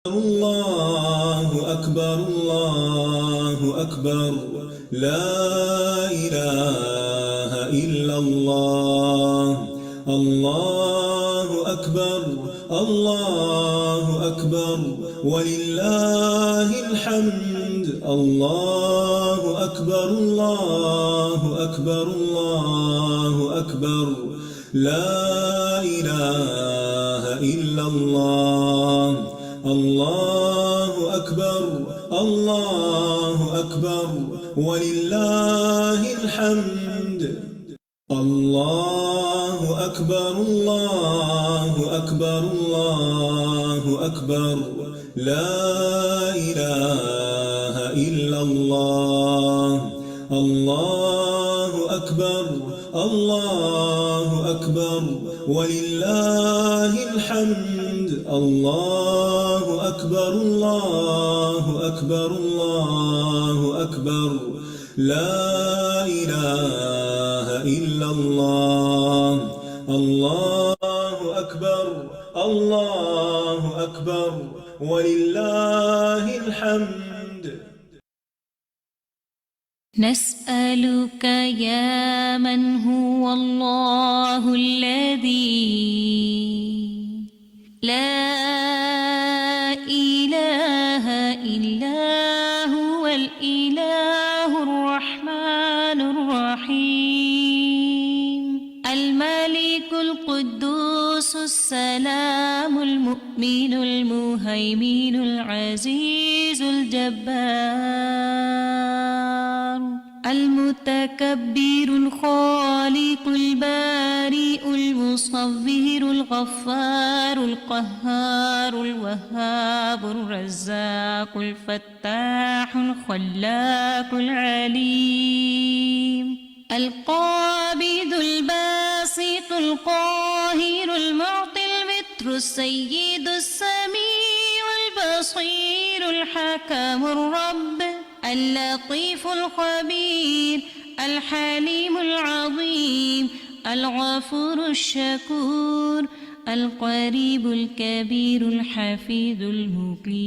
الله أكبر الله أكبر لا إله إلا الله الله أكبر الله أكبر ولله الحمد الله أكبر الله أكبر الله أكبر لا إله إلا الله الله أكبر الله أكبر ولله الحمد الله أكبر الله أكبر الله أكبر لا إله إلا الله الله أكبر الله أكبر ولله الحمد الله أكبر الله أكبر الله أكبر لا إله إلا الله الله أكبر الله أكبر ولله الحمد. نسألك يا من هو الله الذي لا إله إلا هو الإله الرحمن الرحيم الملك القدوس السلام المؤمن المهيمن العزيز الجبار المتكبر الخالق البارئ المصور الغفار القهار الوهاب الرزاق الفتاح الخلاق العليم القابض الباسط القاهر المعطي المتر السيد السميع البصير الحكم الرب اللطيف الخبير الحليم العظيم الغفور الشكور القريب الكبير الحفيظ المقيت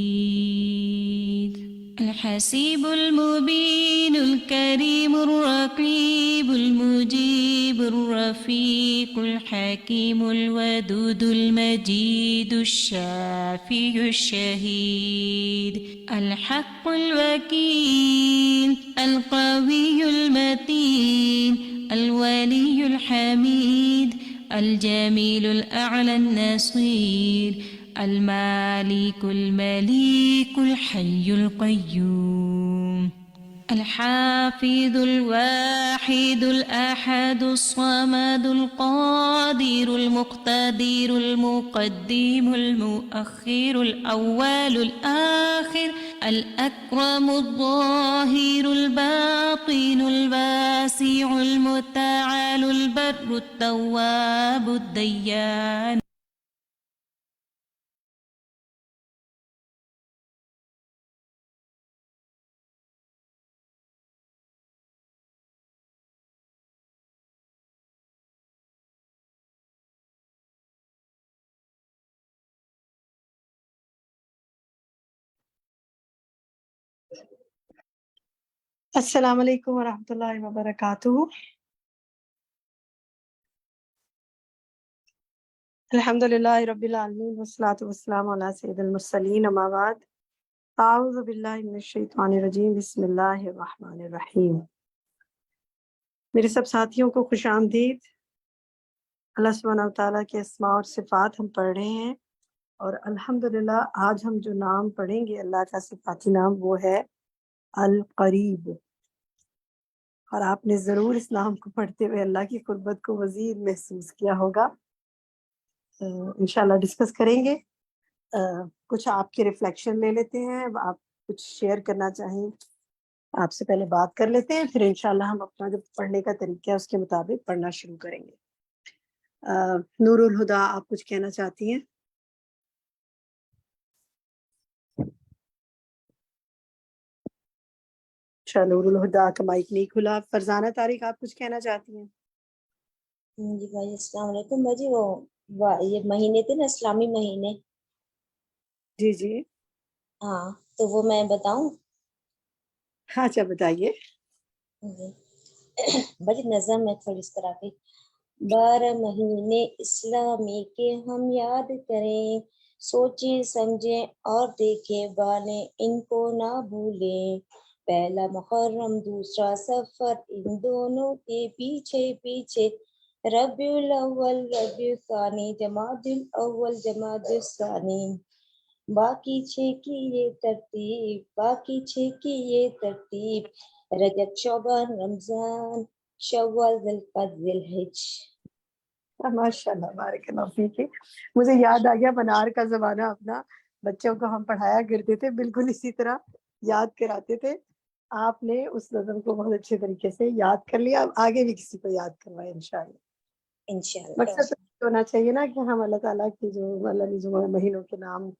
الحسيب المبين الكريم الرقيب المجيب الرفيق الحكيم الودود المجيد الشافي الشهيد الحق الوكيل القوي المتين الولي الحميد الجميل الأعلى النصير المالك المليك الحي القيوم الحافظ الواحد الأحد الصمد القادر المقتدر المقدم المؤخر الأول الآخر الأكرم الظاهر الباطن الواسع المتعال البر التواب الديان. السلام علیکم ورحمۃ اللہ وبرکاتہ. الحمد للہ رب العالمین والصلاۃ والسلام علی سید المرسلین اما بعد اعوذ باللہ من الشیطان الرجیم بسم اللہ الرحمن الرحیم. میرے سب ساتھیوں کو خوش آمدید. اللہ سبحانہ وتعالیٰ کے اسماء اور صفات ہم پڑھ رہے ہیں اور الحمدللہ آج ہم جو نام پڑھیں گے اللہ کا صفاتی نام وہ ہے القریب. اور آپ نے ضرور اس نام کو پڑھتے ہوئے اللہ کی قربت کو مزید محسوس کیا ہوگا. انشاءاللہ ڈسکس کریں گے. کچھ آپ کے ریفلیکشن لے لیتے ہیں. آپ کچھ شیئر کرنا چاہیں آپ سے پہلے بات کر لیتے ہیں, پھر انشاءاللہ ہم اپنا جو پڑھنے کا طریقہ ہے اس کے مطابق پڑھنا شروع کریں گے. نور الہدا آپ کچھ کہنا چاہتی ہیں؟ اچھا, نور الہدا کا مائک نہیں کھلا. فرزانہ طارق آپ کچھ کہنا چاہتی ہیں؟ جی بھائی السلام علیکم. بھائی یہ مہینے تھے نا اسلامی مہینے, جی جی ہاں تو وہ میں بتاؤں. ہاں اچھا بتائیے. بڑی نظم ہے تھوڑی اس طرح کی. 12 مہینے اسلامی کے ہم یاد کریں، سوچیں سمجھیں اور دیکھیں بالیں، ان کو نہ بھولیں. پہلا محرم دوسرا سفر، ان دونوں کے پیچھے پیچھے ربیع الاول ربیع الثانی جمادی الاول جمادی الثانی. باقی 6 کی یہ ترتیب، باقی 6 کی یہ ترتیب، رجب شعبان رمضان شوال ذوالقعدہ ذوالحج. ماشاء اللہ بارک اللہ فیک. مجھے یاد آ گیا منار کا زمانہ اپنا. بچوں کو ہم پڑھایا کرتے تھے، بالکل اسی طرح یاد کراتے تھے. آپ نے اس نظم کو بہت اچھے طریقے سے یاد کر لیا. اب آگے بھی کسی کو یاد کروائے انشاءاللہ. انشاءاللہ. مقصد تو ہونا چاہیے نا کہ ہم اللہ تعالیٰ کی جو اللہ نے جو مہینوں کے نام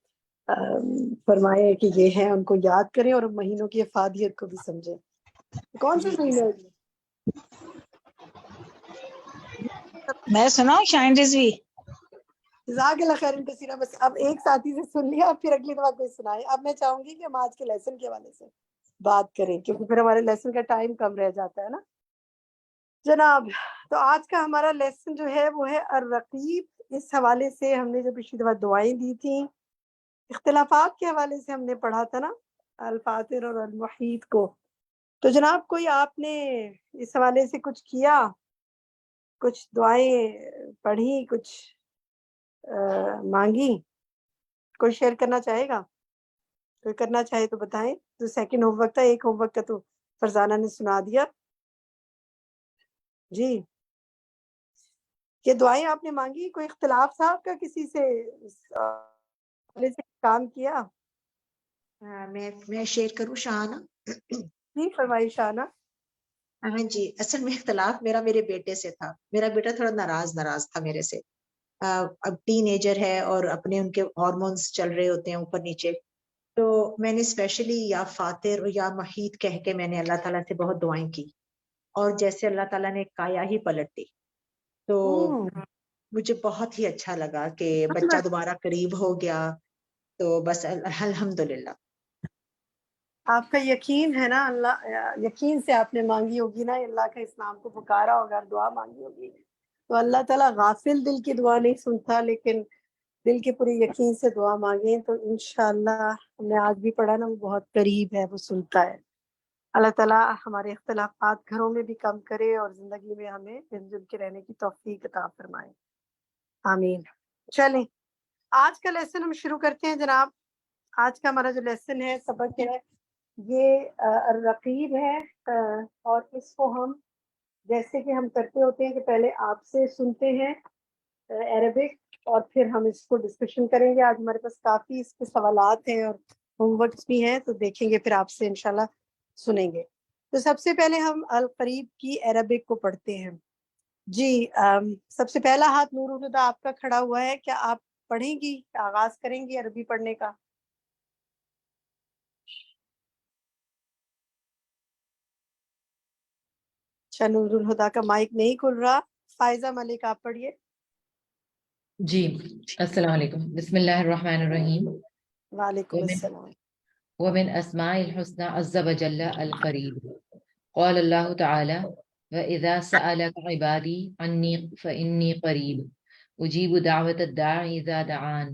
فرمائے کہ یہ ہیں ان کو یاد کریں اور مہینوں کی افادیت کو بھی سمجھیں. کون سا مہینہ ہے یہ؟ میں سناؤں شائن رضوی؟ جزاک اللہ خیر کثیرہ. بس اب ایک ساتھی سے سن لیا، اب پھر اگلی دفعہ کوئی سنائے. اب میں چاہوں گی کہ ہم آج کے لیسن کے حوالے سے بات کریں کیونکہ پھر ہمارے لیسن کا ٹائم کم رہ جاتا ہے نا جناب. تو آج کا ہمارا لیسن جو ہے وہ ہے الرقیب. اس حوالے سے ہم نے جو پچھلی دفعہ دعائیں دی تھیں، اختلافات کے حوالے سے ہم نے پڑھا تھا نا الفاطر اور المحیط کو. تو جناب کوئی آپ نے اس حوالے سے کچھ کیا، کچھ دعائیں پڑھی، کچھ مانگی؟ کوئی شیئر کرنا چاہے گا؟ کوئی کرنا چاہے تو بتائیں. جو سیکنڈ ہوم ورک تھا، ایک ہوم ورک کا تو فرزانہ نے سنا دیا. جی یہ دعائیں آپ نے مانگی؟ کوئی اختلاف تھا آپ کا کسی سے کام کیا؟ میں شیئر کروں شاہانہ؟ جی فرمائی شانہ. ہاں جی، اصل میں اختلاف میرا میرے بیٹے سے تھا. میرا بیٹا تھوڑا ناراض تھا میرے سے. اب ٹین ایجر ہے اور اپنے ان کے ہارمونز چل رہے ہوتے ہیں اوپر نیچے. تو میں نے اسپیشلی یا فاتر اور یا محیط کہہ کے میں نے اللہ تعالیٰ سے بہت دعائیں کی، اور جیسے اللہ تعالیٰ نے کایا ہی پلٹ دی. تو مجھے بہت ہی اچھا لگا کہ بچہ دوبارہ قریب ہو گیا. تو بس الحمدللہ. آپ کا یقین ہے نا، اللہ یقین سے آپ نے مانگی ہوگی نا، اللہ کا اس نام کو پکارا ہوگا، دعا مانگی ہوگی. تو اللہ تعالیٰ غافل دل کی دعا نہیں سنتا، لیکن دل کے پورے یقین سے دعا مانگیں تو انشاءاللہ ہم نے آج بھی پڑھا نا، وہ بہت قریب ہے، وہ سنتا ہے. اللہ تعالیٰ ہمارے اختلافات گھروں میں بھی کم کرے اور زندگی میں ہمیں مل جل کے رہنے کی توفیق عطا فرمائے. آمین. چلیں آج کا لیسن ہم شروع کرتے ہیں جناب. آج کا ہمارا جو لیسن ہے، سبق ہے، یہ الرقیب ہے. اور اس کو ہم جیسے کہ ہم کرتے ہوتے ہیں کہ پہلے آپ سے سنتے ہیں عربک اور پھر ہم اس کو ڈسکشن کریں گے. آج ہمارے پاس کافی اس کے سوالات ہیں اور ہوم ورکس بھی ہیں، تو دیکھیں گے پھر آپ سے انشاءاللہ سنیں گے. تو سب سے پہلے ہم القریب کی عربک کو پڑھتے ہیں. جی سب سے پہلا ہاتھ نور الہدیٰ آپ کا کھڑا ہوا ہے. کیا آپ پڑھیں گی، آغاز کریں گی عربی پڑھنے کا؟ اچھا نور الہدیٰ کا مائک نہیں کھل رہا. فائزہ ملک آپ پڑھیے. جی السلام علیکم. بسم اللہ الرحمن الرحیم. وعلیکم السلام. ومن اسماء الحسنى عز وجل القریب. قال اللہ تعالی وَإِذَا سَأَلَكَ عِبَادِي عَنِّي فَإِنِّي قَرِيبٌ أُجِيبُ دَعْوَةَ الدَّاعِ إِذَا دَعَانِ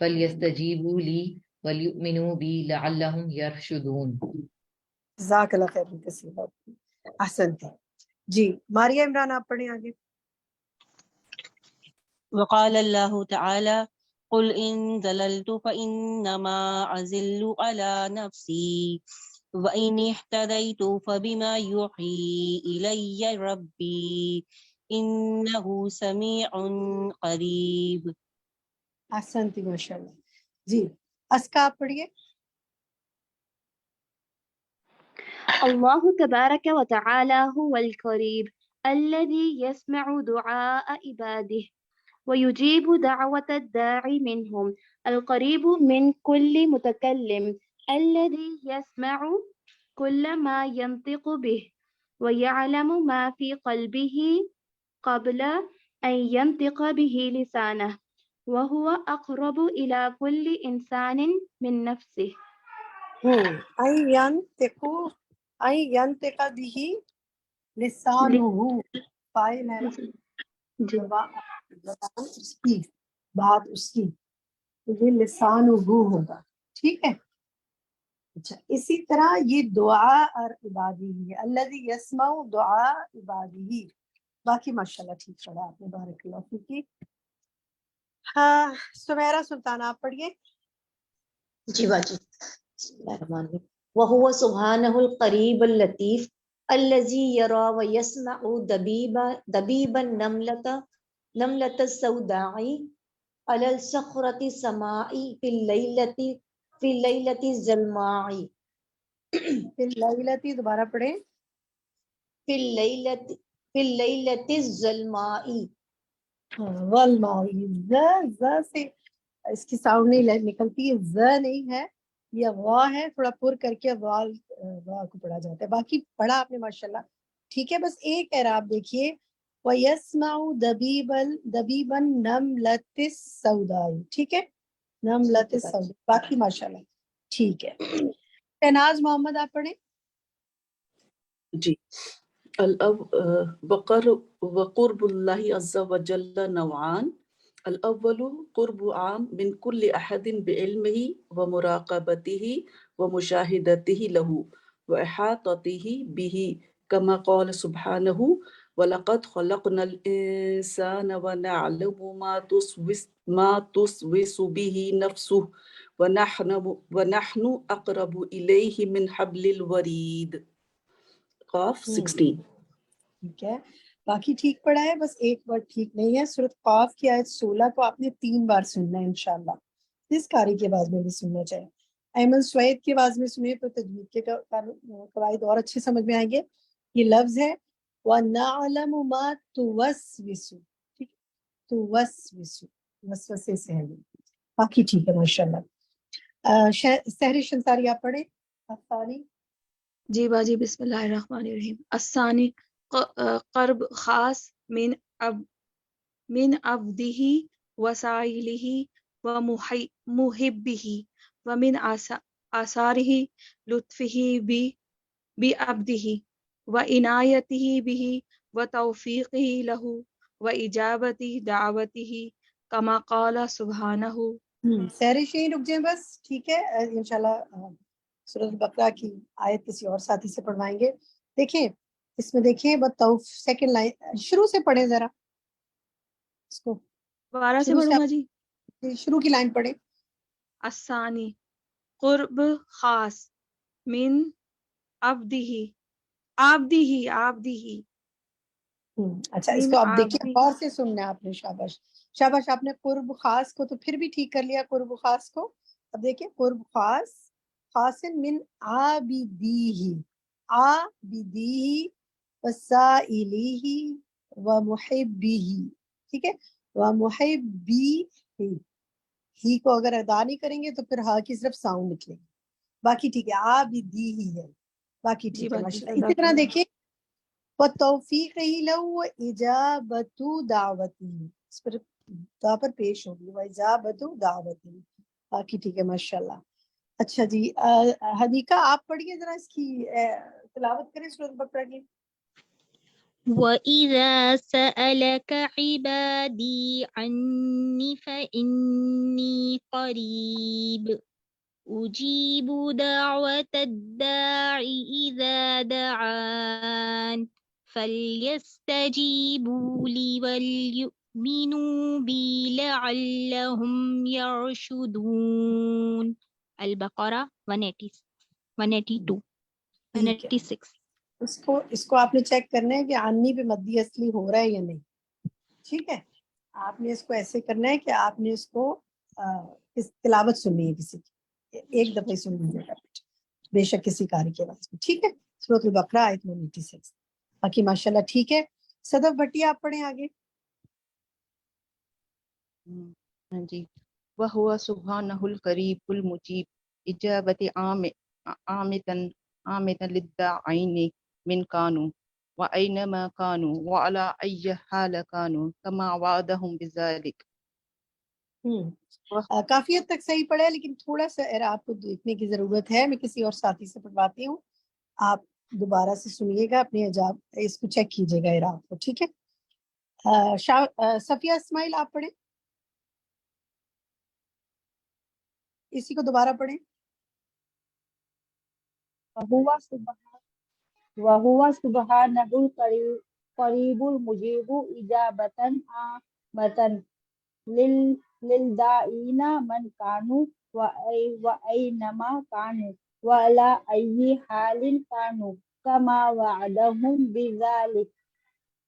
فَلْيَسْتَجِيبُوا لِي وَلْيُؤْمِنُوا بِي لَعَلَّهُمْ يَرْشُدُونَ. جزاک اللہ خیر کثیرا. احسنت. جی ماریہ عمران آپ پڑھیں آگے. وقال الله تعالى قل إن ضللت فإنما أضل على نفسي وإن اهتديت فبما يوحي إلي ربي إنه سميع قريب. احسنتی ماشاء اللہ. جی اسکا آپ پڑھیے. الله تبارك وتعالى هو القريب الذي يسمع دعاء عباده ويجيب دعوة الداعي منهم. القريب من كل متكلم الذي يسمع كل ما ينطق به ويعلم ما في قلبه قبل أن ينطق به لسانه وهو أقرب إلى كل إنسان من نفسه. ينطق به لسانه فاعل ہے نا، جی زبان اس کی، بات اس کی، تو یہ لسانہ ہوگا، ٹھیک ہے. اچھا اسی طرح یہ دعا اور عبادی ہے، الذی یسمع دعاء عبادی. باقی ماشاءاللہ ٹھیک پڑھا آپ نے، بارک اللہ فیک. ہاں سمیرہ سلطان آپ پڑھیے. جی باجی. بسم اللہ الرحمن الرحیم. وهو سبحانه القریب اللطیف الذی یرا ویسمع دبیب النملة السوداء علی الصخرة السماء فی اللیلة الظلماء. پھر لیلتی دوبارہ پڑھیں. فی اللیلة الظلماء. والمائی ز سے اس کی ساؤنڈ نہیں نکلتی ہے، ز نہیں ہے، یہ وا ہے، تھوڑا پر کر کے وا کو پڑھا جاتا ہے. باقی پڑھا آپ نے ماشاءاللہ ٹھیک ہے. بس ایک اعراب دیکھیے، وَيَسْمَعُ دَبِيبَ النَّمْلَةِ السَّوْدَاءِ، ٹھیک ہے، نملۃ السوداء. باقی ماشاءاللہ ٹھیک ہے. شہناز محمد آپ پڑھیں. جی. وقرب اللہ عز وجل نوعان. الاول قرب عام من كل احد بعلمه ومراقبته ومشاهدته له واحاطته به كما قال سبحانه ولقد خلقنا الانسان ونعلم ما توسوس به نفسه ونحن اقرب اليه من حبل الوريد. قاف 16. ٹھیک ہے، باقی ٹھیک پڑھا ہے، بس ایک ورڈ ٹھیک نہیں ہے. سورۃ قاف کی آیت 16 کو آپ نے 3 بار سننا ہے انشاءاللہ، جس قاری کی آواز میں بھی سننا چاہیے. ایمن سوید کی آواز میں سنیے تو تجوید کے قواعد اور اچھے سمجھ میں آئیں گے. یہ لفظ ہے وَنَعْلَمُ مَا تُوَسْوِسُ، ٹھیک ہے، تُوَسْوِسُ وسوسے سے ہے. باقی ٹھیک ہے ماشاءاللہ. سحری شنساری آپ پڑھیں. افانی. جی باجی بسم اللہ الرحمن الرحیم. الثانی قرب خاص من عبدہ وسائلہ ومحبہ ومن آثارہ لطفہ بعبدہ وعنایتہ بہ وتوفیقہ لہ واجابۃ دعوتہ کما قال سبحانہ. سحری شہین رک جائیں بس، ٹھیک ہے. انشاءاللہ سورۃ البقرہ کی آیت کسی اور ساتھی سے پڑھوائیں گے. دیکھیں اس میں دیکھیں سیکنڈ لائن شروع سے پڑھیں ذرا اس کو. دوبارہ سے شروع پڑھوں گا جی. شروع کی لائن پڑھیں. الثانی قرب خاص من عبدہ اچھا اس کو آپ دیکھیں غور سے سننا ہے آپ نے. شاباش شاباش، آپ نے قرب خاص کو تو پھر بھی ٹھیک کر لیا. قرب خاص کو اب دیکھیں، قرب خاص خاصن من عابدیہ وسائلہ ومحبہ، ٹھیک ہے، ومحبیہ. ہی کو اگر ادا نہیں کریں گے تو پھر ہا کی صرف ساؤنڈ نکلے گی. باقی ٹھیک ہے، عابدیہ ہے. باقی ٹھیک ہے ماشاءاللہ. اسی طرح دیکھیں وَتَوْفِيقِهِ لَهُ وَإِجَابَةُ دَعْوَتِهِ، اس پر دا پر پیش ہوگی وَإِجَابَةُ دَعْوَتِهِ. باقی ٹھیک ہے ماشاءاللہ. اچھا جی حدیقہ آپ پڑھیے ذرا، اس کی تلاوت کریں سورۃ بقرہ کی. وَإِذَا سَأَلَكَ عِبَادِي عَنِّي فَإِنِّي قَرِيبٌ أُجِيبُ دَعْوَةَ الدَّاعِ إِذَا دَعَانِ فَلْيَسْتَجِيبُوا لِي وَلْيُؤْمِنُوا بِي لَعَلَّهُمْ يَرْشُدُونَ. البقرہ 182 ٹھیک ہے، 186. اس کو آپ نے چیک کرنا ہے کہ عنی پہ مدی اصلی ہو رہا ہے یا نہیں. ٹھیک ہے، آپ نے اس کو ایسے کرنا ہے کہ آپ نے اس کو تلاوت سننی ہے کسی کی، ایک دفعہ سن لیجیے گا بے شک کسی قاری کی آواز میں. ٹھیک ہے، سورۃ البقرہ آیت 186. باقی ماشاءاللہ ٹھیک ہے. صدف بھٹی آپ پڑھیں آگے. ہاں جی. وَهُوَ سُبْحَانَهُ الْقَرِيبُ الْمُجِيبُ إِجَابَةِ عَامَةً لِلدَّاعِينَ مِنْ كَانُوا وَأَيْنَمَا كَانُوا وَعَلَى أَيِّ حَالٍ كَانُوا كَمَا وَعَدَهُمْ بِذَلِكَ. کافی حد تک صحیح پڑھا ہے، لیکن تھوڑا سا اعراب کو دیکھنے کی ضرورت ہے. میں کسی اور ساتھی سے پڑھواتی ہوں، آپ دوبارہ سے سنیے گا، اپنے اعجاب اس کو چیک کیجیے گا اعراب کو، ٹھیک ہے. صفیہ اسماعیل آپ پڑھیں، اسی کو دوبارہ پڑھیں. وهو سبحانه القريب المجيب إجابة عامة للداعين من كانوا وأينما كانوا وعلى أي حال كانوا كما وعدهم بذلك.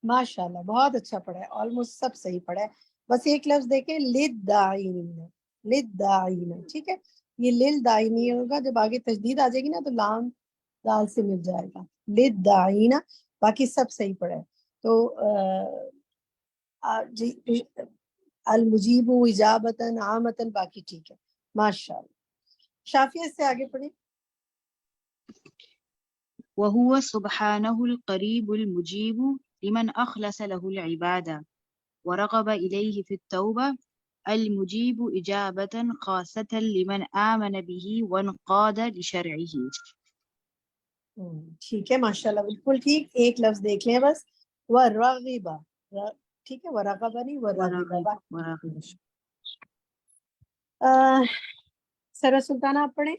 ماشاءاللہ بہت اچھا پڑھا ہے، آلموسٹ سب صحیح پڑھا ہے. بس ایک لفظ دیکھیں، للداعین، للداعین، ٹھیک ہے. یہ للداعین ہوگا، جب آگے تشدید آ جائے گی نا تو لام دال سے مل جائے گا، للداعین. باقی سب صحیح پڑھا ہے. تو جی المجیب اجابتاً عامتاً باقی ٹھیک ہے، ماشاءاللہ. شافیہ سے آگے پڑھیں. وهو سبحانه القريب المجيب لمن أخلص له العبادة ورغب إليه في التوبة المجيب إجابة خاصة لمن آمن به وانقاد لشرعه. ٹھیک ہے، ماشاءاللہ بالکل ٹھیک. ایک لفظ دیکھ لیں بس، وَرَغِبَ، ٹھیک ہے، وَرَغَبَ نہیں، وَرَغِبَ. سرا سلطانہ آپ پڑھیں.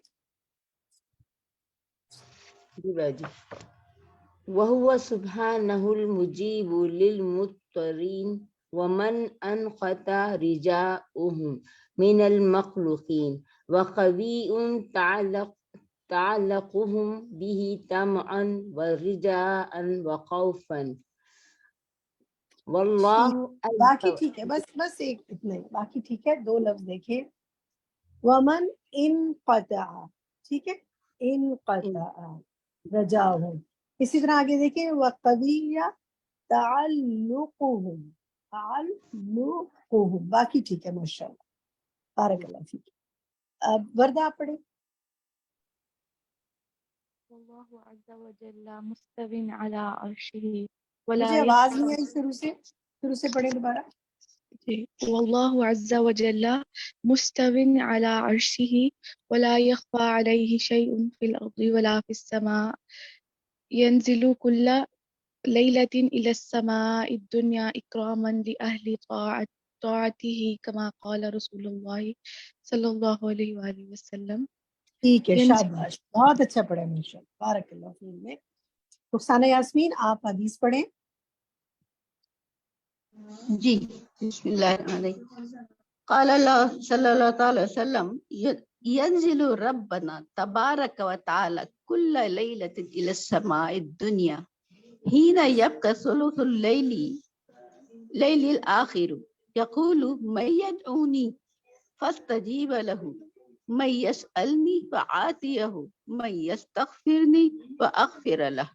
جی باجی. وهو سبحانه المجيب للمضطرين ومن أنقطع رجاؤهم من المخلوقين وقوي تعلقهم به طمعا ورجاء وخوفا والله باقی ٹھیک ہے، بس ایک اتنا ہی باقی ٹھیک ہے. دو لفظ دیکھیں، ومن انقطع، ٹھیک ہے، انقطع رجاؤہم. اسی طرح آگے دیکھیں، وقوی تعلقہم، تعلقہم باقی ٹھیک ہے، ماشاءاللہ، بارک اللہ فیک. وردہ آپ پڑھیں. واللہ عز وجل مستو علی عرشه ولا مجھے آواز نہیں آئی، شروع سے پڑھیں دوبارہ. واللہ عز وجل مستو علی عرشه ولا يخفى عليه شيء في الأرض ولا في السماء ينزل كل ليلة إلى السماء الدنيا إكراما لأهل طاعته كما قال رسول الله صلی اللہ علیہ وآلہ وسلم. ٹھیک ہے، شاباش، بہت اچھا پڑھا ہے ماشاءاللہ، بارک اللہ فیک میں. رخسانہ یاسمین آپ حدیث پڑھیں. جی بسم اللہ الرحمن الرحیم. قال اللہ صلی اللہ تعالی وسلم ينزل ربنا تبارك وتعالى كل ليلة إلى السماء الدنيا حين يبقى ثلث الليل الآخر يقول من يدعوني فاستجيب له من يسألني فآتيه من يستغفرني فأغفر له.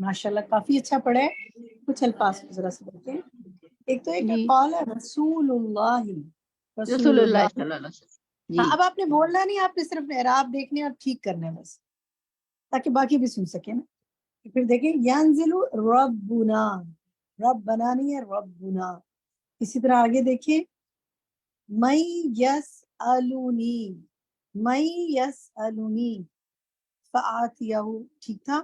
ماشاءاللہ کافی اچھا پڑھا ہے. کچھ الفاظ کو ذرا سے دیکھیں. ایک تو ایک قول ہے رسول اللہ، رسول اللہ صلی اللہ علیہ وسلم. ہاں، اب آپ نے بولنا نہیں، آپ نے صرف اعراب دیکھنے اور ٹھیک کرنا ہے بس، تاکہ باقی بھی سن سکیں نا. پھر دیکھیں، ینزل ربنا، ربنا نہیں ہے، ربنا. اسی طرح آگے دیکھیں، من یسألونی، من یسألونی فآتیہ، ٹھیک تھا.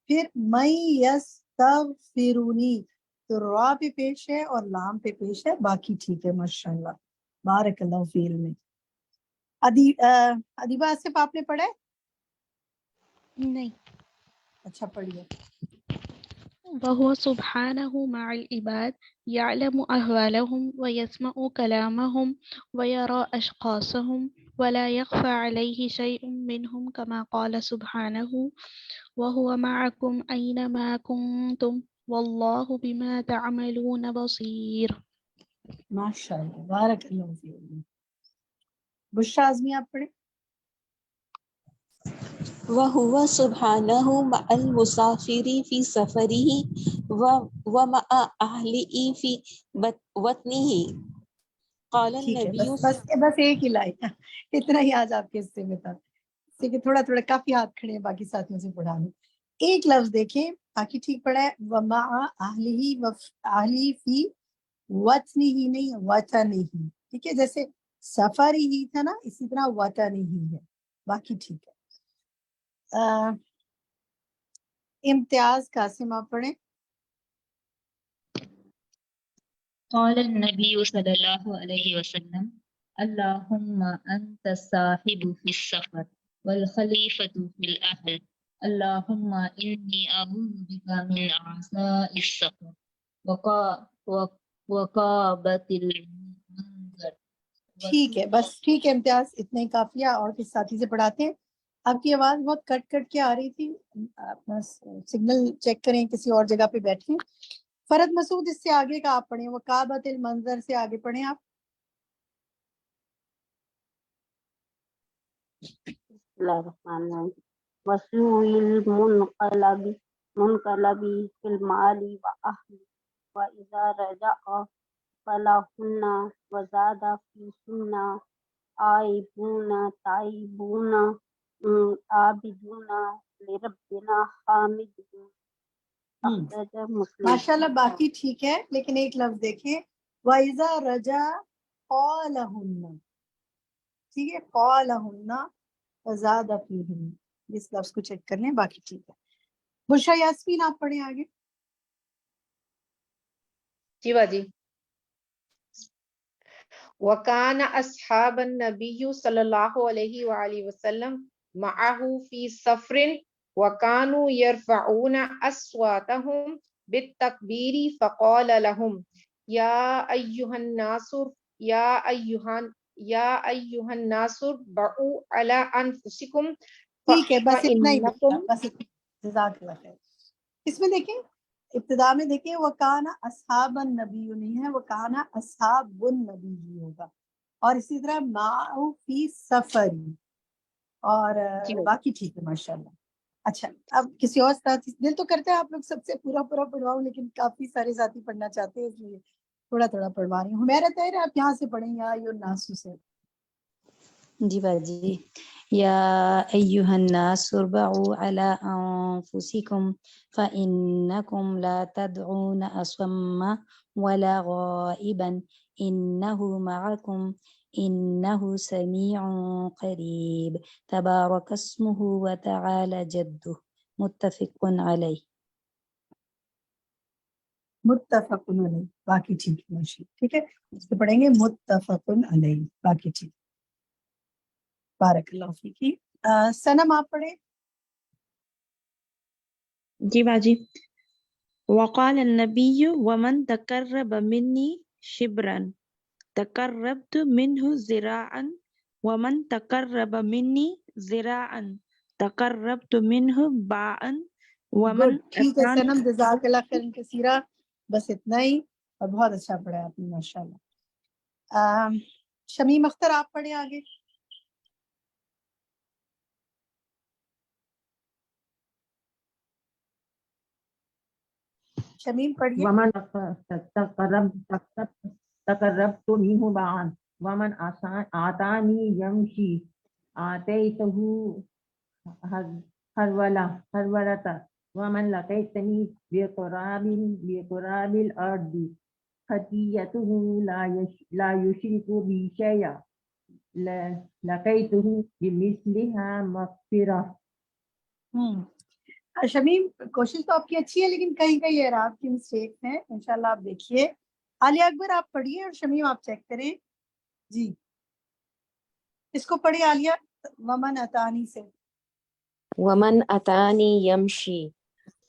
پھر من یستغفرونی، تو را پہ پیش ہے اور لام پہ پیش ہے، باقی ٹھیک ہے، ماشاءاللہ، بارک اللہ فی علم. ادیبہ آصف آپ نے پڑھا ہے؟ نہیں. اچھا پڑھیے. وهو سبحانه مع العباد يعلم أهوالهم ويسمع كلامهم ويرى أشخاصهم ولا يخفى عليه شيء منهم كما قال سبحانه وهو معكم أينما كنتم والله بما تعملون بصير. ماشاءاللہ، بارک اللہ فی علم. بشرا اعظمی آپ پڑھیں. وهو سبحانه مع المسافر في سفره ومع أهله في وطنه. قال النبي. بس ایک ہی لائن، اتنا ہی آج آپ کے حصے میں تھا، اس سے کہ تھوڑا کافی ہاتھ کھڑے ہیں باقی ساتھیوں سے پڑھا لوں. ایک لفظ دیکھیں، باقی ٹھیک پڑھا ہے. ومع اہلہ فی وطنہ نہیں، وطنہ، ٹھیک ہے، جیسے سفر ہی تھا نا، اسی طرح وطن ہی ہے، باقی ٹھیک ہے۔ امتیاز قاسم آپ پڑھیں۔ قال النبي صلى الله عليه وسلم اللهم أنت الصاحب في السفر والخليفة في الأهل اللهم إني أعوذ بك من عصاء السفر وقابة المنظر ٹھیک ہے، بس ٹھیک ہے امتیاز، اتنا ہی کافی ہے، اور کس ساتھی سے پڑھاتے ہیں۔ آپ کی آواز بہت کٹ کٹ کے آ رہی تھی، اپنا سگنل چیک کریں، کسی اور جگہ پہ بیٹھیں۔ فرد مسعود اس سے آگے کا آپ پڑھیں، وقابت المنظر سے آگے پڑھیں آپ۔ بسم اللہ الرحمن الرحیم وسوء المنقلب فی المال وأهل وإذا رجع فلهن وزاد فيهن آئبون تائبون عابدون لربنا حامدون اخرج مسلم۔ ماشاء اللہ باقی ٹھیک ہے، لیکن ایک لفظ دیکھیں، وَإِذَا رَجَعَ قَالَهُنَّ، ٹھیک ہے، قَالَهُنَّ وَزَادَ فِيهِنَّ، اس لفظ کو چیک کر لیں، باقی ٹھیک ہے۔ بشرا یاسمین آپ پڑھیں آگے۔ جی باجی۔ وَكَانَ أَصْحَابُ النَّبِيِّ صلی اللہ علیہ وآلہ وسلم مَعَهُ فِي سَفْرٍ وَكَانُوا يَرْفَعُونَ أَصْوَاتَهُمْ بِالتَّكْبِيرِ فَقَالَ لَهُمْ يَا أَيُّهَا النَّاسُ ارْبَعُوا عَلَىٰ أَنفُسِكُمْ ٹھیک ہے، بس اتنا ہی فَإِنَّكُمْ۔ بس جزاک اللہ خیر۔ اس میں دیکھیں، ابتدا میں دیکھیں وَكَانَ أَصْحَابَ النَّبِيُّ نہیں ہے، وَكَانَ أَصْحَابُ النَّبِيِّ ہوگا، اور اسی طرح مَعَهُ فِي سَفَرٍ، اور باقی ٹھیک ہے ماشاءاللہ۔ اچھا، اب کسی اور ساتھی، دل تو کرتے ہیں آپ لوگ سب سے پورا پورا پڑھواؤں، لیکن کافی سارے ساتھی پڑھنا چاہتے ہیں، اس لیے تھوڑا تھوڑا پڑھوا رہی ہوں۔ حمیرہ طاہر آپ یہاں سے پڑھیں، یا الناس سے۔ جی باجی۔ یا ایہا الناس اربعوا علی انفسکم فإنکم لا تدعون اصم ولا غائبا انہ معکم انہ سمیع قریب تبارک اسمہ وتعالی جدہ متفق علیہ۔ متفق علیہ، باقی ٹھیک ہے ماشاءاللہ، ٹھیک ہے، اس کو پڑھیں گے متفق علیہ، باقی ٹھیک۔ بارک اللہ فیکی۔ سنم آپ پڑھیں۔ جی باجی۔ وقال النبی ومن تقرب منی شبرا تقربت منه ذراعا ومن تقرب منی ذراعا تقربت منه باعا ومن گڈ، ٹھیک ہے سنم، جزاک اللہ خیر کثیرہ، بس اتنا ہی، اور بہت اچھا پڑھا آپ نے ماشاءاللہ۔ شمیم اختر آپ پڑھیں آگے۔ شمیم پڑھیے۔ ومن تقربت منه باعا ومن آتانی یمشی آتیته حرولة ومن لقيتني بقراب الأرض خطيئته لا يشرك بي شيئا لقيته بمثلها مغفرة۔ شمیم کوشش تو آپ کی اچھی ہے، لیکن کہیں کہیں اعراب کی مسٹیک ہیں، انشاءاللہ آپ دیکھیے۔ عالیہ اکبر آپ پڑھیے، اور شمیم آپ چیک کریں جی، اس کو پڑھیے عالیہ، ومن اتانی سے۔ ومن أتاني يمشي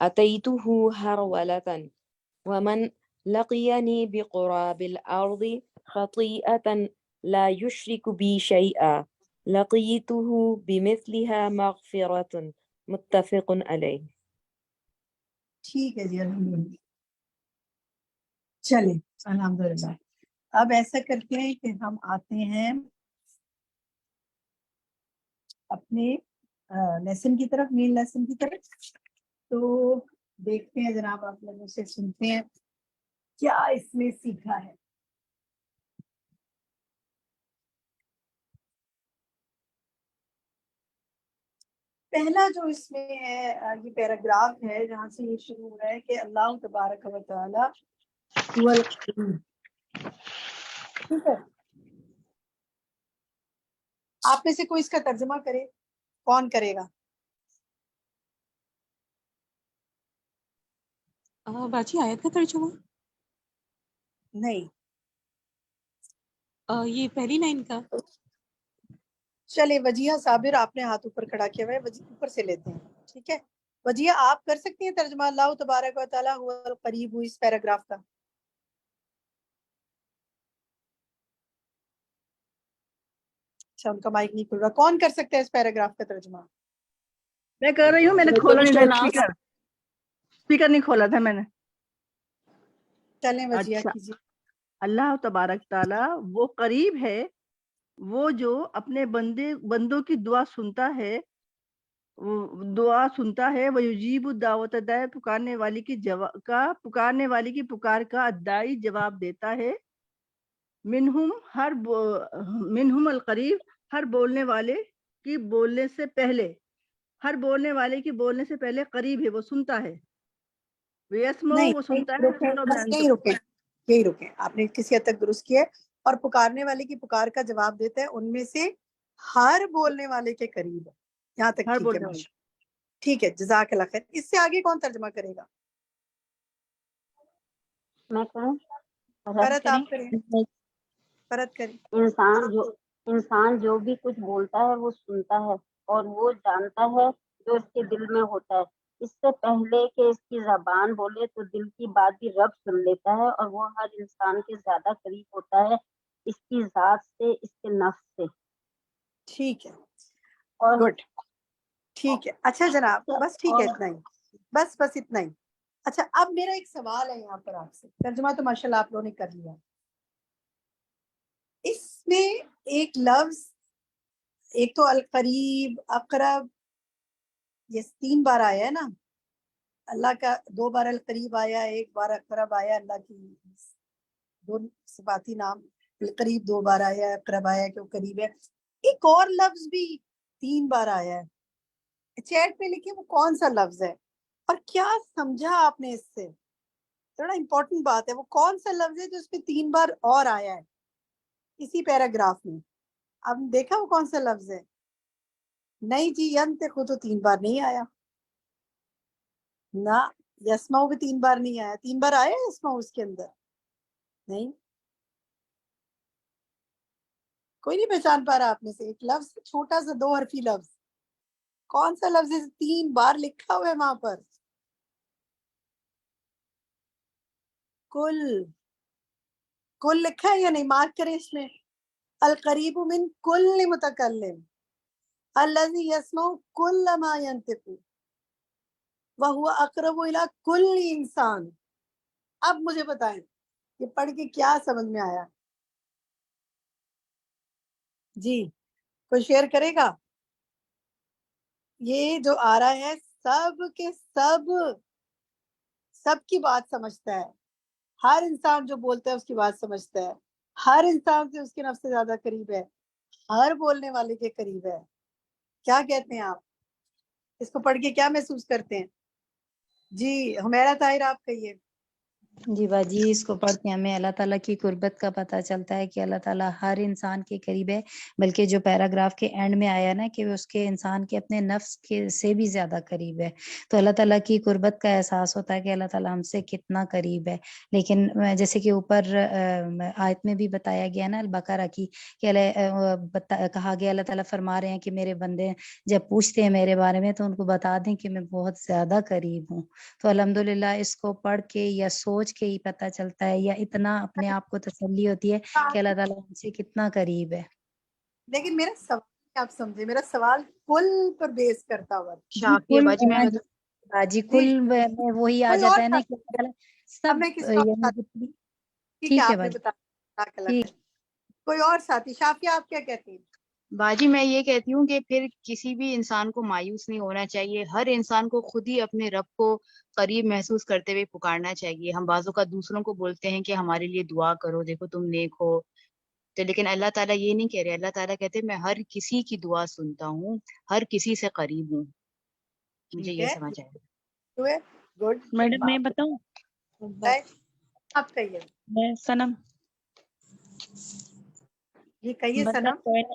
أتيته هرولة ومن لقيني بقراب الأرض خطيئة لا يشرك بي شيئا لقيته بمثلها مغفرة متفق عليه۔ ٹھیک ہے جی، الحمدللہ، چلیں الحمدللہ۔ اب ایسا کرتے ہیں کہ ہم آتے ہیں اپنے لیسن کی طرف، مین لیسن کی طرف، تو دیکھتے ہیں جناب، آپ لوگوں سے سنتے ہیں کیا اس میں سیکھا ہے۔ پہلا جو اس میں ہے، یہ پیراگراف ہے جہاں سے یہ شروع ہو رہا ہے کہ اللہ تبارک و تعالی هو القیوم، ٹھیک ہے، آپ میں سے کوئی اس کا ترجمہ کرے؟ کون کرے گا؟ باجی آیت کا ترجمہ نہیں، یہ پہلی لائن کا. چلے وجیہ صابر آپ نے ہاتھ اوپر کھڑا کیا ہوا ہے، اوپر سے لیتے ہیں، ٹھیک ہے. وجیہ آپ کر سکتی ہیں ترجمہ؟ اللہ تبارک و تعالیٰ هو القریب اس پیراگراف کا. اچھا ان کا مائک نہیں کھل رہا. کون کر سکتا ہے اس پیراگراف کا ترجمہ؟ میں کر رہی ہوں، میں نے کھولا نہیں تھا اسپیکر نہیں کھولا تھا میں نے. چلیں وجیہ اچھا، کیجیے. اللہ تبارک تعالیٰ وہ قریب ہے، وہ جو اپنے بندوں کی دعا سنتا ہے، وہ یجیب دعوت دائے پکارنے والی کی پکار کا ادائی جواب دیتا ہے. منہم القریب، ہر بولنے والے کی بولنے سے پہلے قریب ہے، وہ سنتا ہے. نہیں وہ سنتا ہے. رکیں، بس یہی رکیں. آپ نے کسی حد تک درست کیا ہے. اور پکارنے والے کی پکار کا جواب دیتا ہے، ان میں سے ہر بولنے والے کے قریب ہے. یہاں تک ٹھیک ہے ماشاء. ٹھیک ہے، جزاک اللہ خیر. اس سے آگے کون ترجمہ کرے گا؟ میں کروں؟ فرت آپ کریں. فرت کریں. انسان جو بھی کچھ بولتا ہے وہ سنتا ہے اور وہ جانتا ہے جو اس کے دل میں ہوتا ہے. اس سے پہلے کہ اس کی زبان بولے تو دل کی بات بھی رب سن لیتا ہے، اور وہ ہر انسان کے زیادہ قریب ہوتا ہے اس کی ذات سے، اس کے نفس سے. ٹھیک ہے، اور گڈ، ٹھیک ہے. اچھا جناب، بس ٹھیک ہے، اتنا ہی، بس اتنا ہی. اچھا اب میرا ایک سوال ہے یہاں پر آپ سے. ترجمہ تو ماشاءاللہ آپ لوگوں نے کر لیا. اس میں ایک لفظ، ایک تو القریب، اقرب، یہ 3 بار آیا ہے نا. اللہ کا 2 بار القریب آیا، 1 بار اقرب آیا. اللہ کی 2 صفاتی نام. القریب 2 بار آیا، اقرب آیا کہ وہ قریب ہے. ایک اور لفظ بھی 3 بار آیا ہے. چیٹ پہ لکھیں وہ کون سا لفظ ہے اور کیا سمجھا آپ نے اس سے. تھوڑا امپورٹنٹ بات ہے، وہ کون سا لفظ ہے جو اس پہ 3 بار اور آیا ہے اسی پیراگراف میں. آپ نے دیکھا وہ کون سا لفظ ہے؟ نہیں جی، ینطق تو 3 بار نہیں آیا نہ. یسمعو بھی 3 بار نہیں آیا. 3 بار آیا یسمعو اس کے اندر؟ نہیں. کوئی نہیں پہچان پا رہا آپ میں سے؟ ایک لفظ چھوٹا سا 2 حرفی لفظ، کون سا لفظ ہے 3 بار لکھا ہوا ہے وہاں پر؟ کل لکھا ہے یا نہیں؟ مارک کریں اس میں. القریب من کل متکلم الذی یسمع کل ما ینطق وہو اقرب الی کل انسان. اب مجھے بتائیں یہ پڑھ کے کیا سمجھ میں آیا؟ جی کوئی شیئر کرے گا؟ یہ جو آ رہا ہے سب کے سب کی بات سمجھتا ہے. ہر انسان جو بولتا ہے اس کی بات سمجھتا ہے. ہر انسان سے اس کے نفس سے زیادہ قریب ہے. ہر بولنے والے کے قریب ہے. کیا کہتے ہیں آپ؟ اس کو پڑھ کے کیا محسوس کرتے ہیں؟ جی حمیرہ طاہر آپ کہیے. جی باجی، اس کو پڑھ کے ہمیں اللہ تعالیٰ کی قربت کا پتہ چلتا ہے کہ اللہ تعالیٰ ہر انسان کے قریب ہے. بلکہ جو پیراگراف کے اینڈ میں آیا نا کہ اس کے انسان کے اپنے نفس کے سے بھی زیادہ قریب ہے، تو اللہ تعالیٰ کی قربت کا احساس ہوتا ہے کہ اللہ تعالیٰ ہم سے کتنا قریب ہے. لیکن جیسے کہ اوپر آیت میں بھی بتایا گیا نا البقرہ کی کہ کہا گیا اللہ تعالیٰ فرما رہے ہیں کہ میرے بندے جب پوچھتے ہیں میرے بارے میں تو ان کو بتا دیں کہ میں بہت زیادہ قریب ہوں. تو الحمدللہ اس کو پڑھ کے یا سوچ کے ہی پتہ چلتا ہے، یا اتنا اپنے آپ کو تسلی ہوتی ہے کہ اللہ تعالیٰ ہم سے کتنا قریب ہے. لیکن میرا سوال آپ سمجھے، میرا سوال کل پر بیس کرتا ہوا. شافیہ باجی میں باجی کل میں وہی آ جاتا ہے نا کہ اللہ تعالیٰ اب سب میں کس کا ٹھیک ہے ٹھیک ہے آپ نے باجی. بتایا. کوئی اور ساتھی؟ شافیہ آپ کیا کہتی ہیں؟ باجی میں یہ کہتی ہوں کہ پھر کسی بھی انسان کو مایوس نہیں ہونا چاہیے. ہر انسان کو خود ہی اپنے رب کو قریب محسوس کرتے ہوئے پکارنا چاہیے. ہم بعض اوقات دوسروں کو بولتے ہیں کہ ہمارے لیے دعا کرو، دیکھو تم نیک ہو، تو لیکن اللہ تعالیٰ یہ نہیں کہہ رہے. اللہ تعالیٰ کہتے ہیں میں ہر کسی کی دعا سنتا ہوں، ہر کسی سے قریب ہوں. مجھے یہ سمجھ آیا. گڈ. میڈم میں بتاؤں؟ آپ کہیے. میں سنم یہ کہیے مطلب سنم.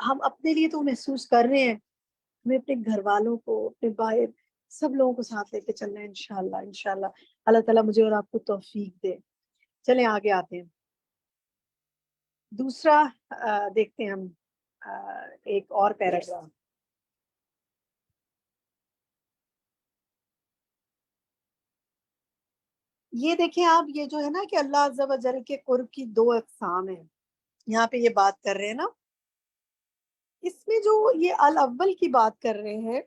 ہم اپنے لیے تو محسوس کر رہے ہیں، ہمیں اپنے گھر والوں کو، اپنے باہر سب لوگوں کو ساتھ لے کے چلنا ہے انشاءاللہ انشاءاللہ. اللہ تعالیٰ مجھے اور آپ کو توفیق دے. چلیں آگے آتے ہیں. دوسرا دیکھتے ہیں ہم ایک اور پیراگراف. یہ دیکھیں آپ، یہ جو ہے نا کہ اللہ عز و جل کے قرب کی 2 اقسام ہیں، یہاں پہ یہ بات کر رہے ہیں نا. اس میں جو یہ الاول کی بات کر رہے ہیں،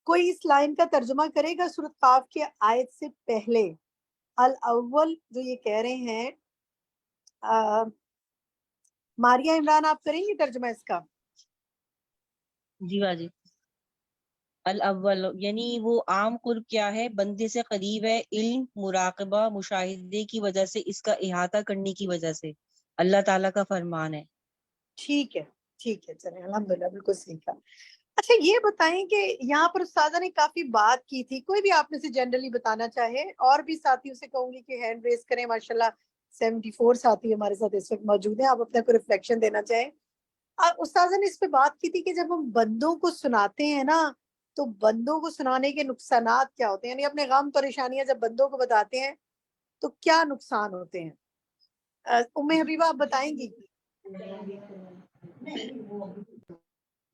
کوئی اس لائن کا ترجمہ کرے گا سورۃ قاف کے آیت سے پہلے؟ الاول جو یہ کہہ رہے ہیں، ماریہ عمران آپ کریں گے ترجمہ اس کا؟ جی باجی. الاول یعنی وہ عام قرب کیا ہے؟ بندے سے قریب ہے، علم، مراقبہ، مشاہدے کی وجہ سے، اس کا احاطہ کرنے کی وجہ سے. اللہ تعالیٰ کا فرمان ہے. ٹھیک ہے ٹھیک ہے، چلیں الحمدللہ بالکل صحیح کہا. اچھا یہ بتائیں کہ یہاں پر استاذہ نے کافی بات کی تھی، کوئی بھی آپ میں سے جنرلی بتانا چاہے؟ اور بھی ساتھیوں سے کہوں گی کہ ہینڈ ریز کریں. ماشاءاللہ 74 ساتھی ہمارے ساتھ اس وقت موجود ہیں. آپ اپنا کوئی ریفلیکشن دینا چاہیں؟ استاذہ نے اس پہ بات کی تھی کہ جب ہم بندوں کو سناتے ہیں نا، تو بندوں کو سنانے کے نقصانات کیا ہوتے ہیں، یعنی اپنے غم پریشانیاں جب بندوں کو بتاتے ہیں تو کیا نقصان ہوتے ہیں. ام حبیبہ آپ بتائیں گی؟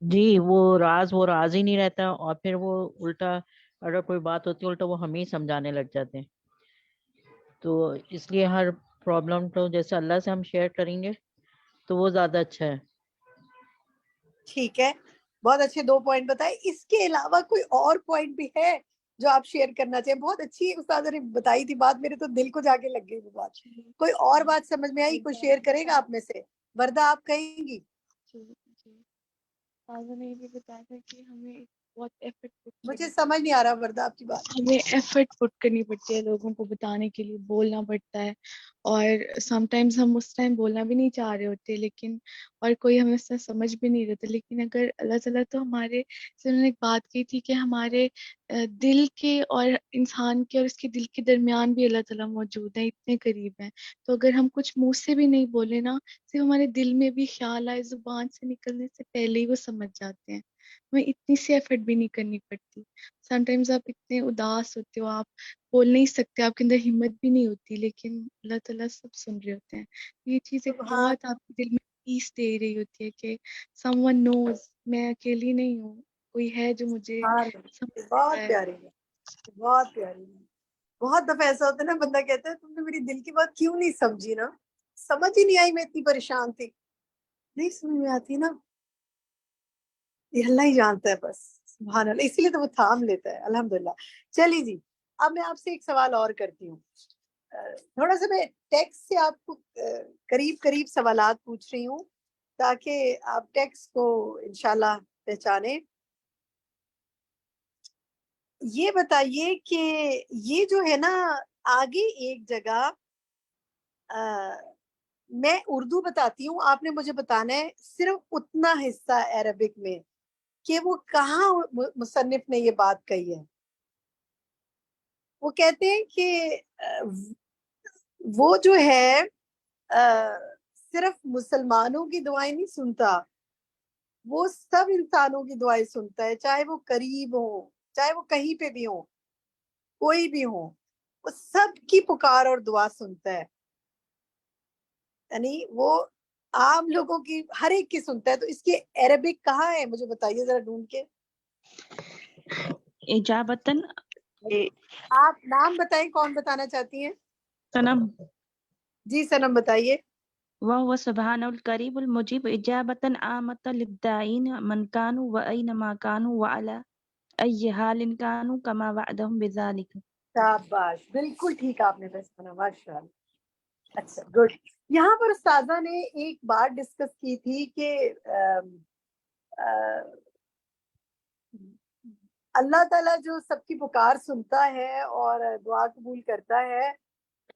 جی وہ راز ہی نہیں رہتا، اور پھر وہ الٹا اگر کوئی بات ہوتی ہے الٹا وہ ہمیں ہی سمجھانے لگ جاتے ہیں. تو اس لیے ہر پرابلم تو جیسے اللہ سے ہم شیئر کریں گے تو وہ زیادہ اچھا ہے. ٹھیک ہے، بہت اچھے 2 پوائنٹ بتائے. اس کے علاوہ کوئی اور پوائنٹ بھی ہے جو آپ شیئر کرنا چاہیں؟ بہت اچھی استاد نے بتائی تھی بات، میرے تو دل کو جا کے لگ گئی وہ بات. کوئی اور بات سمجھ میں آئی؟ کوئی شیئر کرے گا آپ میں سے؟ وردہ آپ کہیں گی؟ استاذہ نے یہ بھی بتایا تھا کہ ہمیں بہت ایفرٹ مجھے سمجھ نہیں آ رہا وردہ آپ کی بات. ہمیں ایفرٹ پٹ کرنی پڑتی ہے، لوگوں کو بتانے کے لیے بولنا پڑتا ہے، اور سم ٹائمز ہم اس ٹائم بولنا بھی نہیں چاہ رہے ہوتے، لیکن اور کوئی ہمیں اس سے سمجھ بھی نہیں رہتا. لیکن اگر اللہ تعالیٰ تو ہمارے سے انہوں نے ایک بات کی تھی کہ ہمارے دل کے اور انسان کے اور اس کے دل کے درمیان بھی اللہ تعالیٰ موجود ہیں، اتنے قریب ہیں. تو اگر ہم کچھ منہ سے بھی نہیں بولے نا، صرف ہمارے دل میں بھی خیال آئے، زبان سے نکلنے سے پہلے ہی وہ سمجھ جاتے ہیں. ہمیں اتنی سی ایفرٹ بھی نہیں کرنی پڑتی. سم ٹائمز آپ اتنے اداس ہوتے ہو، آپ بول نہیں سکتے، آپ کے اندر ہمت بھی نہیں ہوتی، لیکن اللہ تعالیٰ سب سن رہے ہوتے ہیں. یہ چیز ایک بہت آپ کے دل میں پیس دے رہی ہوتی ہے کہ سم ون نوز، میں اکیلی نہیں ہوں، کوئی ہے جو مجھے سمجھ بہت رہا ہے. پیاری ہے، بہت پیاری ہے. بہت دفعہ ایسا ہوتا ہے نا، بندہ کہتا ہے تم نے میری دل کی بات کیوں نہیں سمجھی نا، سمجھ ہی نہیں آئی، میں اتنی پریشان تھی. نہیں سمجھ میں آتی نا، یہ اللہ ہی جانتا ہے بس. سبحان اللہ، اسی لیے تو وہ تھام لیتا ہے. الحمدللہ. چلیے جی، اب میں آپ سے ایک سوال اور کرتی ہوں. تھوڑا سا میں ٹیکسٹ سے آپ کو قریب قریب سوالات پوچھ رہی ہوں تاکہ آپ ٹیکسٹ کو انشاءاللہ پہچانیں. یہ بتائیے کہ یہ جو ہے نا، آگے ایک جگہ میں اردو بتاتی ہوں، آپ نے مجھے بتانا ہے صرف اتنا حصہ عربک میں کہ وہ کہاں مصنف نے یہ بات کہی ہے. وہ کہتے ہیں کہ وہ جو ہے صرف مسلمانوں کی دعائیں نہیں سنتا، وہ سب انسانوں کی دعائیں سنتا ہے، چاہے وہ قریب ہوں، چاہے وہ کہیں پہ بھی ہوں، کوئی بھی ہوں، وہ سب کی پکار اور دعا سنتا ہے. یعنی وہ عام لوگوں کی ہر ایک کی سنتا ہے. تو اس کے عربک کہاں ہے؟ مجھے بتائیے ذرا ڈھونڈ کے. اجابتن، آپ نام بتائیں، کون بتانا چاہتی ہیں؟ سنم. جی سنم بتائیے. وهو سبحانه القريب المجيب إجابة عامة للداعين من كانوا وأينما كانوا وعلى أي حال كانوا كما وعدهم بذلك. شاباش، بالکل ٹھیک آپ نے بس سنا، ماشاء اللہ. اچھا گڈ. یہاں پر استاذہ نے ایک بات ڈسکس کی تھی کہ اللہ تعالیٰ جو سب کی پکار سنتا ہے اور دعا قبول کرتا ہے،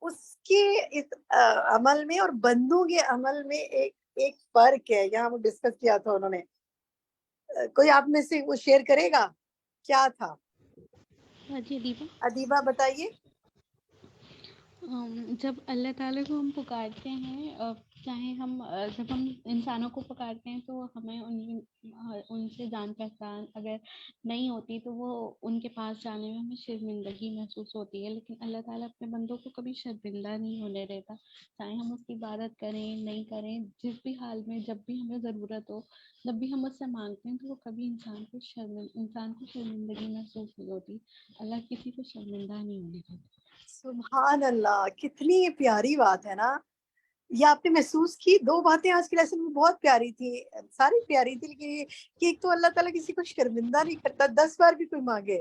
اس کے اس عمل میں اور بندوں کے عمل میں ایک فرق ہے. یہاں وہ ڈسکس کیا تھا انہوں نے. کوئی آپ میں سے وہ شیئر کرے گا؟ کیا تھا؟ ادیبہ بتائیے. جب اللہ تعالیٰ کو ہم پکارتے ہیں چاہے ہم جب ہم انسانوں کو پکارتے ہیں تو ہمیں ان سے جان پہچان اگر نہیں ہوتی تو وہ ان کے پاس جانے میں ہمیں شرمندگی محسوس ہوتی ہے، لیکن اللہ تعالیٰ اپنے بندوں کو کبھی شرمندہ نہیں ہونے دیتا، چاہے ہم اس کی عبادت کریں نہیں کریں، جس بھی حال میں جب بھی ہمیں ضرورت ہو، جب بھی ہم اس سے مانگتے ہیں تو وہ کبھی انسان کو شرمندگی محسوس نہیں ہوتی، اللہ کسی کو شرمندہ نہیں ہونے دیتا۔ سبحان اللہ، کتنی پیاری بات ہے نا یہ آپ نے محسوس کی۔ دو باتیں آج کے لیسن میں بہت پیاری تھی، ساری پیاری تھی، لیکن یہ کہ ایک تو اللہ تعالیٰ کسی کو شرمندہ نہیں کرتا 10 بار بھی کوئی مانگے،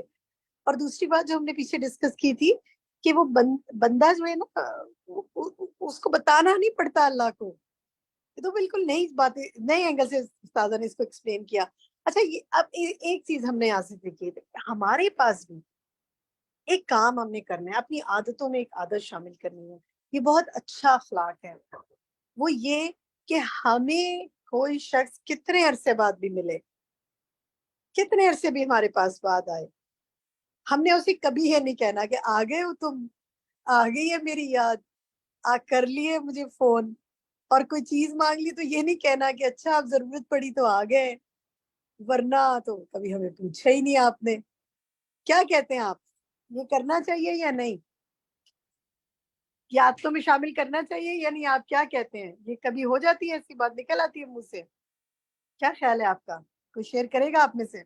اور دوسری بات جو ہم نے پیچھے ڈسکس کی تھی کہ وہ بندہ جو ہے نا اس کو بتانا نہیں پڑتا اللہ کو، یہ تو بالکل نئی باتیں نئے اینگل سے استاذہ نے اس کو ایکسپلین کیا۔ اچھا یہ اب ایک چیز ہم نے یہاں سے دیکھی، ہمارے پاس بھی ایک کام ہم نے کرنا ہے، اپنی عادتوں میں ایک عادت شامل کرنی ہے، یہ بہت اچھا اخلاق ہے، وہ یہ کہ ہمیں کوئی شخص کتنے عرصے بعد بھی ملے، کتنے عرصے بھی ہمارے پاس بعد آئے، ہم نے اسے کبھی یہ نہیں کہنا کہ آ گئے ہو تم، آ گئی ہے میری یاد، کر لیے مجھے فون، اور کوئی چیز مانگ لی تو یہ نہیں کہنا کہ اچھا اب ضرورت پڑی تو آ گئے، ورنہ تو کبھی ہمیں پوچھا ہی نہیں آپ نے۔ کیا کہتے ہیں آپ، یہ کرنا چاہیے یا نہیں، یہ عادتوں میں شامل کرنا چاہیے یا نہیں؟ آپ کیا کہتے ہیں، یہ کبھی ہو جاتی ہے ایسی بات نکل آتی ہے منہ سے، کیا خیال ہے آپ کا؟ کوئی شیئر کرے گا آپ میں سے؟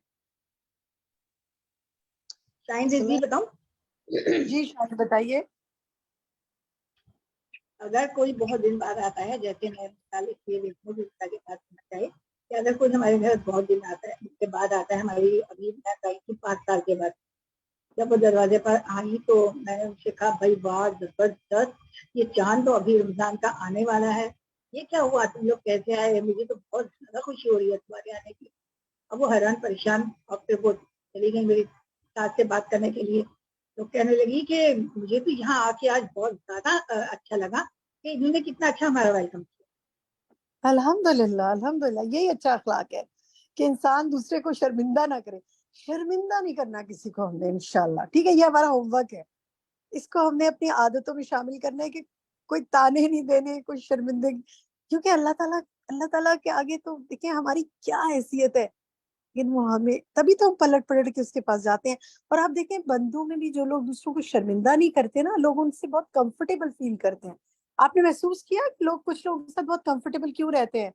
جی بتاؤں؟ جی شاید بتائیے۔ اگر کوئی بہت دن بعد آتا ہے، جیسے میں مثال اس لیے دیکھوں کے بات کرنا چاہیے کہ اگر کوئی ہمارے گھر بہت دن آتا ہے، اس کے بعد آتا ہے، ہماری ابھی آئی تھی 5 سال کے بعد، جب وہ دروازے پر آئی تو میں نے ان سے کہا بھائی واہ زبردست، یہ چاند تو ابھی رمضان کا آنے والا ہے، یہ کیا ہوا، تم لوگ کیسے آئے، مجھے تو بہت زیادہ خوشی ہو رہی ہے تمہارے آنے کی۔ اب وہ حیران پریشان، اور پھر وہ چلی گئی میری ساتھ سے بات کرنے کے لیے، تو کہنے لگی کہ مجھے تو یہاں آ کے آج بہت زیادہ اچھا لگا کہ انہوں نے کتنا اچھا ہمارا ویلکم کیا۔ الحمدللہ الحمدللہ، یہی اچھا اخلاق ہے کہ انسان دوسرے کو شرمندہ نہ کرے، شرمندہ نہیں کرنا کسی کو ہم نے، انشاءاللہ ٹھیک ہے، یہ ہمارا ہوم ورک ہے، اس کو ہم نے اپنی عادتوں میں شامل کرنا ہے کہ کوئی تانے نہیں دینے، کوئی شرمندگی، کیونکہ اللہ تعالیٰ کے آگے تو دیکھیں ہماری کیا حیثیت ہے، لیکن وہ ہمیں تبھی تو ہم پلٹ کے اس کے پاس جاتے ہیں۔ اور آپ دیکھیں بندوں میں بھی جو لوگ دوسروں کو شرمندہ نہیں کرتے نا، لوگ ان سے بہت کمفرٹیبل فیل کرتے ہیں۔ آپ نے محسوس کیا کہ کچھ لوگ کے ساتھ بہت کمفرٹیبل کیوں رہتے ہیں؟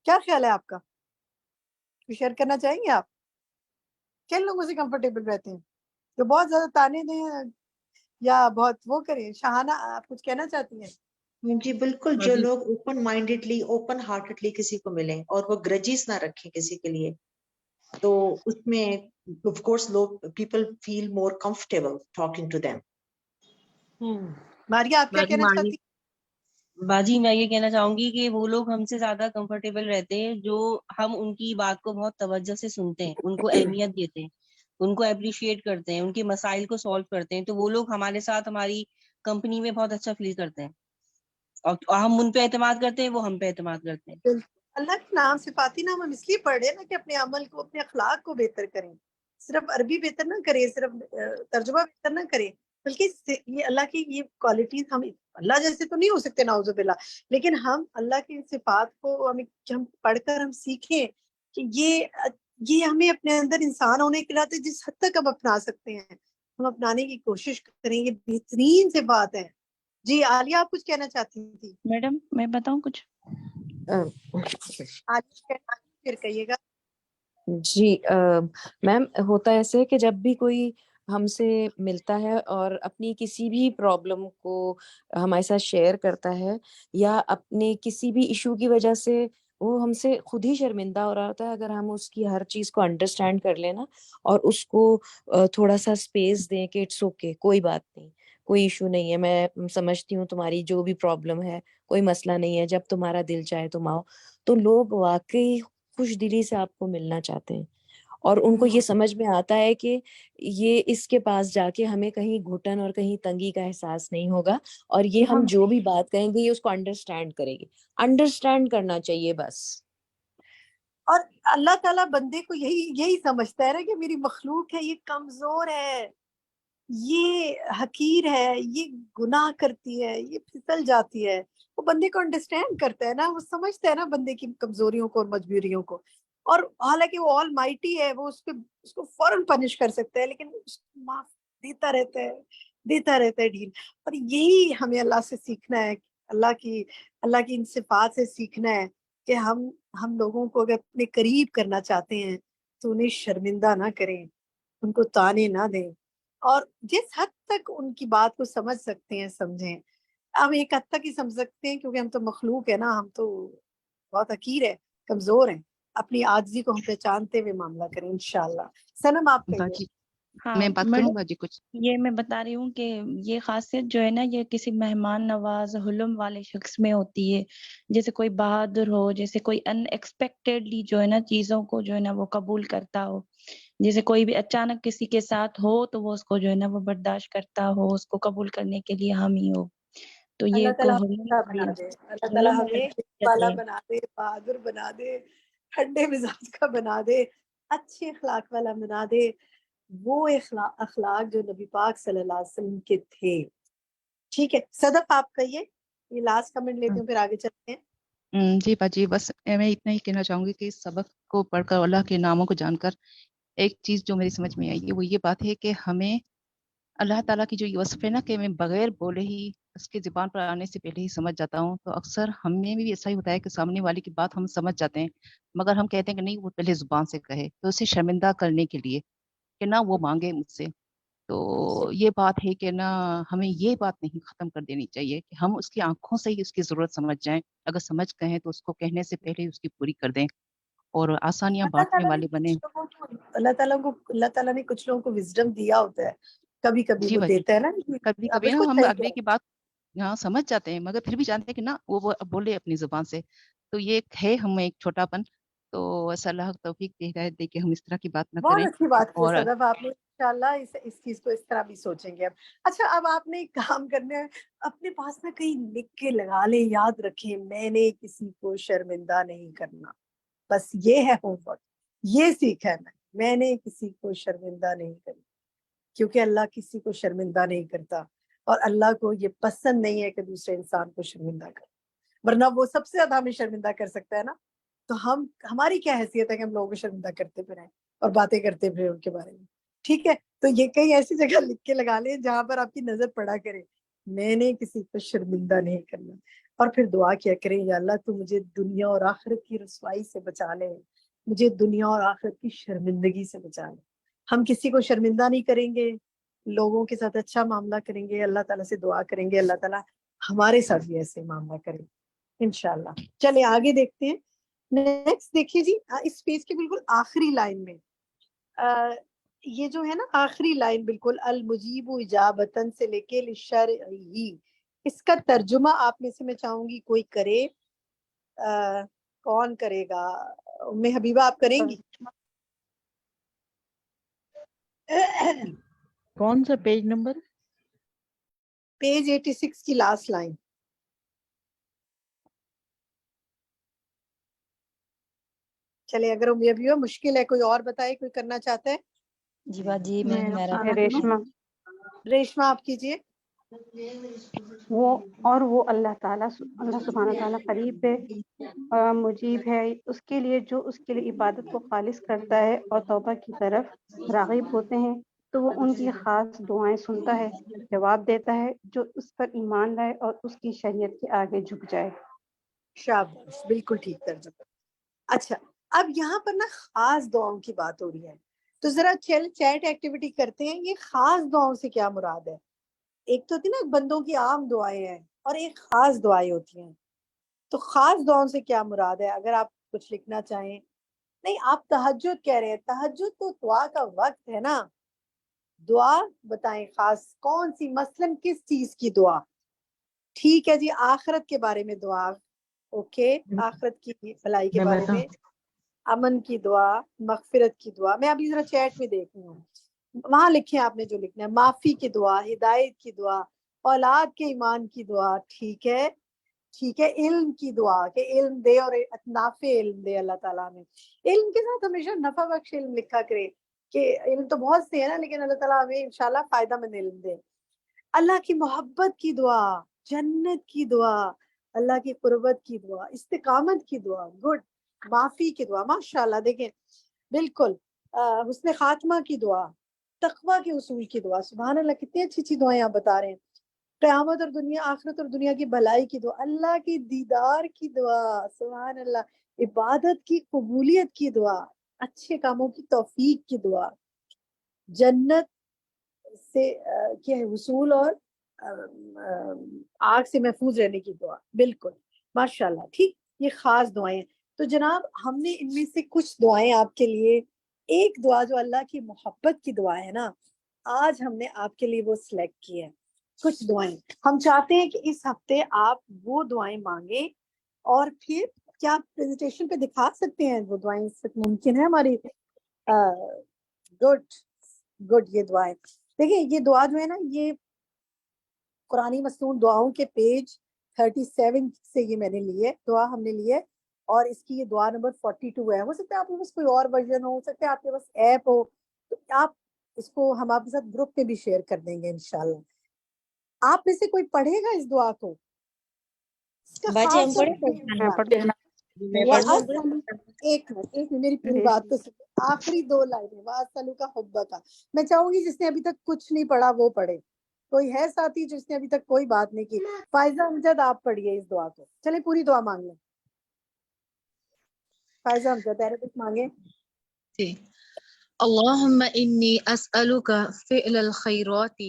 کیا خیال ہے آپ کا؟ شیئر کرنا چاہیں گے آپ؟ کن لوگوں سے کمفرٹیبل رہتے ہیں؟ جو بہت زیادہ تانے دیں یا بہت وہ کریں؟ شاہانہ آپ کچھ کہنا چاہتی ہیں؟ جی بالکل، جو لوگ اوپن مائنڈیڈلی اوپن ہارٹیڈلی کسی کو ملیں اور وہ گرجز نہ رکھیں کسی کے لیے، تو اس میں of course لوگ people feel more comfortable talking to them۔ ماریا آپ کیا کہنا چاہتی ہیں؟ باجی میں یہ کہنا چاہوں گی کہ وہ لوگ ہم سے زیادہ کمفرٹیبل رہتے ہیں جو ہم ان کی بات کو بہت توجہ سے سنتے ہیں، ان کو اہمیت دیتے ہیں، ان کو اپریشیٹ کرتے ہیں، ان کے مسائل کو سالو کرتے ہیں، تو وہ لوگ ہمارے ساتھ ہماری کمپنی میں بہت اچھا فیل کرتے ہیں، اور ہم ان پہ اعتماد کرتے ہیں، وہ ہم پہ اعتماد کرتے ہیں۔ اللہ کے نام صفاتی نام ہم اس لیے پڑھ رہے ہیں نا کہ اپنے عمل کو، اپنے اخلاق کو بہتر کریں، صرف عربی بہتر نہ کریں، صرف ترجمہ بہتر نہ کریں، بلکہ یہ اللہ کی یہ کوالٹیز، ہم اللہ جیسے تو نہیں ہو سکتے نعوذ باللہ، لیکن ہم اللہ کی صفات کو ہم پڑھ کر ہم سیکھیں کہ یہ ہمیں اپنے اندر انسان ہونے کے لیے جس حد تک ہم اپنا سکتے ہیں ہم اپنانے کی کوشش کریں، یہ بہترین صفات ہے۔ جی عالیہ آپ کچھ کہنا چاہتی تھی؟ میڈم میں بتاؤں کچھ؟ پھر کہیے گا۔ جی میم، ہوتا ایسے کہ جب بھی کوئی ہم سے ملتا ہے اور اپنی کسی بھی پرابلم کو ہمارے ساتھ شیئر کرتا ہے یا اپنے کسی بھی ایشو کی وجہ سے وہ ہم سے خود ہی شرمندہ ہو رہا ہوتا ہے، اگر ہم اس کی ہر چیز کو انڈرسٹینڈ کر لینا اور اس کو تھوڑا سا اسپیس دیں کہ اٹس اوکے، کوئی بات نہیں، کوئی ایشو نہیں ہے، میں سمجھتی ہوں تمہاری جو بھی پرابلم ہے، کوئی مسئلہ نہیں ہے، جب تمہارا دل چاہے تم آؤ، تو لوگ واقعی خوش دلی سے آپ کو ملنا چاہتے ہیں، اور ان کو یہ سمجھ میں آتا ہے کہ یہ اس کے پاس جا کے ہمیں کہیں گھٹن اور کہیں تنگی کا احساس نہیں ہوگا، اور یہ ہم جو بھی بات کہیں گے یہ اس کو انڈرسٹینڈ کرے گی، انڈرسٹینڈ کرنا چاہیے بس۔ اور اللہ تعالیٰ بندے کو یہی سمجھتا ہے نا کہ میری مخلوق ہے، یہ کمزور ہے، یہ حقیر ہے، یہ گناہ کرتی ہے، یہ پھسل جاتی ہے، وہ بندے کو انڈرسٹینڈ کرتا ہے نا، وہ سمجھتا ہے نا بندے کی کمزوریوں کو اور مجبوریوں کو، اور حالانکہ وہ آل مائٹی ہے، وہ اس کو فوراً پنش کر سکتا ہے، لیکن اس کو معاف دیتا رہتا ہے ڈھیل. اور یہی ہمیں اللہ سے سیکھنا ہے، اللہ کی ان صفات سے سیکھنا ہے کہ ہم لوگوں کو اگر اپنے قریب کرنا چاہتے ہیں تو انہیں شرمندہ نہ کریں، ان کو تانے نہ دیں، اور جس حد تک ان کی بات کو سمجھ سکتے ہیں سمجھیں. ہم ایک حد تک ہی سمجھ سکتے ہیں کیونکہ ہم تو مخلوق ہے نا، ہم تو بہت حقیر ہے، کمزور ہیں. اپنی عاجزی کو ہم پہچانتے ہوئے معاملہ کریں انشاءاللہ. سنم آپ کہیے. باجی میں بات کروں باجی کچھ؟ یہ میں بتا رہی ہوں کہ یہ خاصیت جو ہے نا یہ کسی مہمان نواز حلم والے شخص میں ہوتی ہے، جیسے کوئی بہادر ہو، جیسے کوئی ان ایکسپیکٹڈلی جو ہے نا چیزوں کو جو ہے نا وہ قبول کرتا ہو، جیسے کوئی بھی اچانک کسی کے ساتھ ہو تو وہ اس کو جو ہے نا وہ برداشت کرتا ہو، اس کو قبول کرنے کے لیے حامی ہو. تو یہ اللہ ایک تعالیٰ حلم اچھا بنا والی دے، اللہ تعالیٰ حلم ہمیں والی والا ہے. بنا دے، بہادر بنا دے، ٹھنڈے مزاج کا بنا دے، اچھے اخلاق والا بنا دے، وہ اخلاق جو نبی پاک صلی اللہ علیہ وسلم کے تھے. ٹھیک ہے صدف آپ کہیے، یہ لاسٹ کمنٹ لیتے ہوں پھر آگے چلتے ہیں. جی باجی بس میں اتنا ہی کہنا چاہوں گی کہ اس سبق کو پڑھ کر اللہ کے ناموں کو جان کر ایک چیز جو میری سمجھ میں آئی ہے وہ یہ بات ہے کہ ہمیں اللہ تعالیٰ کی جو یہ وصف ہے نا کہ میں بغیر بولے ہی اس کے زبان پر آنے سے پہلے ہی سمجھ جاتا ہوں، تو اکثر ہمیں بھی ایسا ہی ہوتا ہے کہ سامنے والے کی بات ہم سمجھ جاتے ہیں مگر ہم کہتے ہیں کہ نہیں وہ پہلے زبان سے کہے، تو اسے شرمندہ کرنے کے لیے کہ نہ وہ مانگے مجھ سے. تو یہ بات ہے کہ نا ہمیں یہ بات نہیں ختم کر دینی چاہیے کہ ہم اس کی آنکھوں سے ہی اس کی ضرورت سمجھ جائیں، اگر سمجھ گئے ہیں تو اس کو کہنے سے پہلے اس کی پوری کر دیں اور آسانیاں بانٹنے والے بنیں. اللہ تعالیٰ نے کچھ لوگوں کو وزڈم دیا ہوتا ہے، کبھی کبھی جی وہ باجی دیتا ہے نا. کبھی آپ کبھی نا بالکل ہم صحیح اگلے کہہ کی بات سمجھ جاتے ہیں مگر پھر بھی جانتے ہیں کہ نہ وہ بولے اپنی زبان سے. تو یہ ہے ہمیں ایک چھوٹا پن، تو ایسا اللہ توفیق دے ہدایت دے کہ ہم اس طرح کی بات نہ کریں. بہت اچھی بات کی اور صدف آپ نے، انشاءاللہ اس چیز کو اس طرح بھی سوچیں گے. اب اچھا اب آپ نے ایک کام کرنا ہے، اپنے پاس نا کہیں لکھ کے لگا لیں، یاد رکھیں میں نے کسی کو شرمندہ نہیں کرنا. بس یہ ہے ہوم ورک، یہ سیکھا ہے میں نے کسی کو شرمندہ نہیں کرنا، کیونکہ اللہ کسی کو شرمندہ نہیں کرتا اور اللہ کو یہ پسند نہیں ہے کہ دوسرے انسان کو شرمندہ کرے، ورنہ وہ سب سے زیادہ ہمیں شرمندہ کر سکتا ہے نا. تو ہماری کیا حیثیت ہے کہ ہم لوگوں کو شرمندہ کرتے پھریں اور باتیں کرتے پھریں ان کے بارے میں. ٹھیک ہے تو یہ کئی ایسی جگہ لکھ کے لگا لیں جہاں پر آپ کی نظر پڑا کرے، میں نے کسی کو شرمندہ نہیں کرنا. اور پھر دعا کیا کریں، یا اللہ تو مجھے دنیا اور آخرت کی رسوائی سے بچا لے، مجھے دنیا اور آخرت کی شرمندگی سے بچا لے. ہم کسی کو شرمندہ نہیں کریں گے، لوگوں کے ساتھ اچھا معاملہ کریں گے، اللہ تعالیٰ سے دعا کریں گے اللہ تعالیٰ ہمارے ساتھ بھی ایسے معاملہ کریں انشاءاللہ. چلے آگے دیکھتے ہیں. نیکسٹ دیکھیے جی، اس پیج کے بالکل آخری لائن میں یہ جو ہے نا آخری لائن بالکل، المجیب اجابتن سے لے کے للشرعی، اس کا ترجمہ آپ میں سے میں چاہوں گی کوئی کرے. کون کرے گا؟ ام حبیبہ آپ کریں گی؟ کون سا پیج نمبر؟ پیج 86 کی لاسٹ لائن. چلے اگر ام حبیبہ مشکل ہے کوئی اور بتائے، کوئی کرنا چاہتا ہے؟ جی باجی میں میرا ریشمہ آپ کیجئے. وہ اللہ تعالیٰ اللہ سبحانہ تعالیٰ قریب ہے، مجیب ہے، اس کے لیے جو اس کے لیے عبادت کو خالص کرتا ہے اور توبہ کی طرف راغب ہوتے ہیں تو وہ ان کی خاص دعائیں سنتا ہے، جواب دیتا ہے جو اس پر ایمان لائے اور اس کی شریعت کے آگے جھک جائے. شاباش، بالکل ٹھیک ترجمہ. اچھا اب یہاں پر نا خاص دعاؤں کی بات ہو رہی ہے، تو ذرا چیٹ ایکٹیویٹی کرتے ہیں. یہ خاص دعاؤں سے کیا مراد ہے؟ ایک تو ہوتی نا بندوں کی عام دعائیں ہیں اور ایک خاص دعائیں ہوتی ہیں، تو خاص دعاؤں سے کیا مراد ہے؟ اگر آپ کچھ لکھنا چاہیں. نہیں آپ تہجد کہہ رہے ہیں، تہجد تو دعا کا وقت ہے نا. دعا بتائیں خاص کون سی، مثلاً کس چیز کی دعا؟ ٹھیک ہے جی، آخرت کے بارے میں دعا، اوکے، آخرت کی بھلائی کے بارے میں، امن کی دعا، مغفرت کی دعا. میں ابھی ذرا چیٹ میں دیکھ رہی ہوں، وہاں لکھیں آپ نے جو لکھنا ہے. معافی کی دعا، ہدایت کی دعا، اولاد کے ایمان کی دعا. ٹھیک ہے ٹھیک ہے. علم کی دعا کہ علم دے اور نافع علم دے اللہ تعالیٰ نے. علم کے ساتھ ہمیشہ نفع بخش علم لکھا کرے. کہ علم تو بہت سے ہیں نا، لیکن اللہ تعالیٰ ہمیں انشاءاللہ فائدہ مند علم دے. اللہ کی محبت کی دعا، جنت کی دعا، اللہ کی قربت کی دعا، استقامت کی دعا، گڈ، معافی کی دعا، ماشاءاللہ. دیکھیں بالکل حسن خاتمہ کی دعا، تقوی کے اصول کی دعا. سبحان اللہ، کتنی اچھی اچھی دعائیں آپ بتا رہے ہیں. قیامت اور دنیا، آخرت اور دنیا کی بھلائی کی دعا، اللہ کی دیدار کی دعا، سبحان اللہ، عبادت کی قبولیت کی دعا، اچھے کاموں کی توفیق کی دعا، جنت سے کے حصول اور آگ سے محفوظ رہنے کی دعا. بالکل ماشاءاللہ. ٹھیک، یہ خاص دعائیں ہیں. تو جناب ہم نے ان میں سے کچھ دعائیں آپ کے لیے، ایک دعا جو اللہ کی محبت کی دعا ہے نا، آج ہم نے آپ کے لیے وہ سلیکٹ کی ہے. کچھ دعائیں ہم چاہتے ہیں کہ اس ہفتے آپ وہ دعائیں مانگیں، اور پھر کیا آپ پریزنٹیشن پہ دکھا سکتے ہیں وہ دعائیں؟ اس وقت ممکن ہے ہماری؟ Good good. یہ دعائیں دیکھیں، یہ دعا جو ہے نا، یہ قرآن مسنون دعاؤں کے پیج 37 سے یہ میں نے لی ہے، دعا ہم نے لی ہے، اور اس کی یہ دعا نمبر 42 ہے. ہو سکتا ہے آپ کے پاس کوئی اور ورژن ہو سکتا ہے آپ کے پاس ایپ ہو، تو آپ اس کو ہم آپ کے ساتھ گروپ میں بھی شیئر کر دیں گے انشاءاللہ. آپ میں سے کوئی پڑھے گا اس دعا کو؟ اس کا باجی ہم خاص پڑھیں؟ ایک منٹ میری پوری بات تو سنیں. آخری 2 لائنیں، وَأَسْأَلُكَ حُبَّكَ. میں چاہوں گی جس نے ابھی تک کچھ نہیں پڑھا وہ پڑھے. کوئی ہے ساتھی جس نے ابھی تک کوئی بات نہیں کی؟ فائزہ امجد آپ پڑھیے اس دعا کو. چلے پوری دعا مانگ لیں. فائزہ امجد عربک مانگے. اللهم إني أسألك فعل الخيرات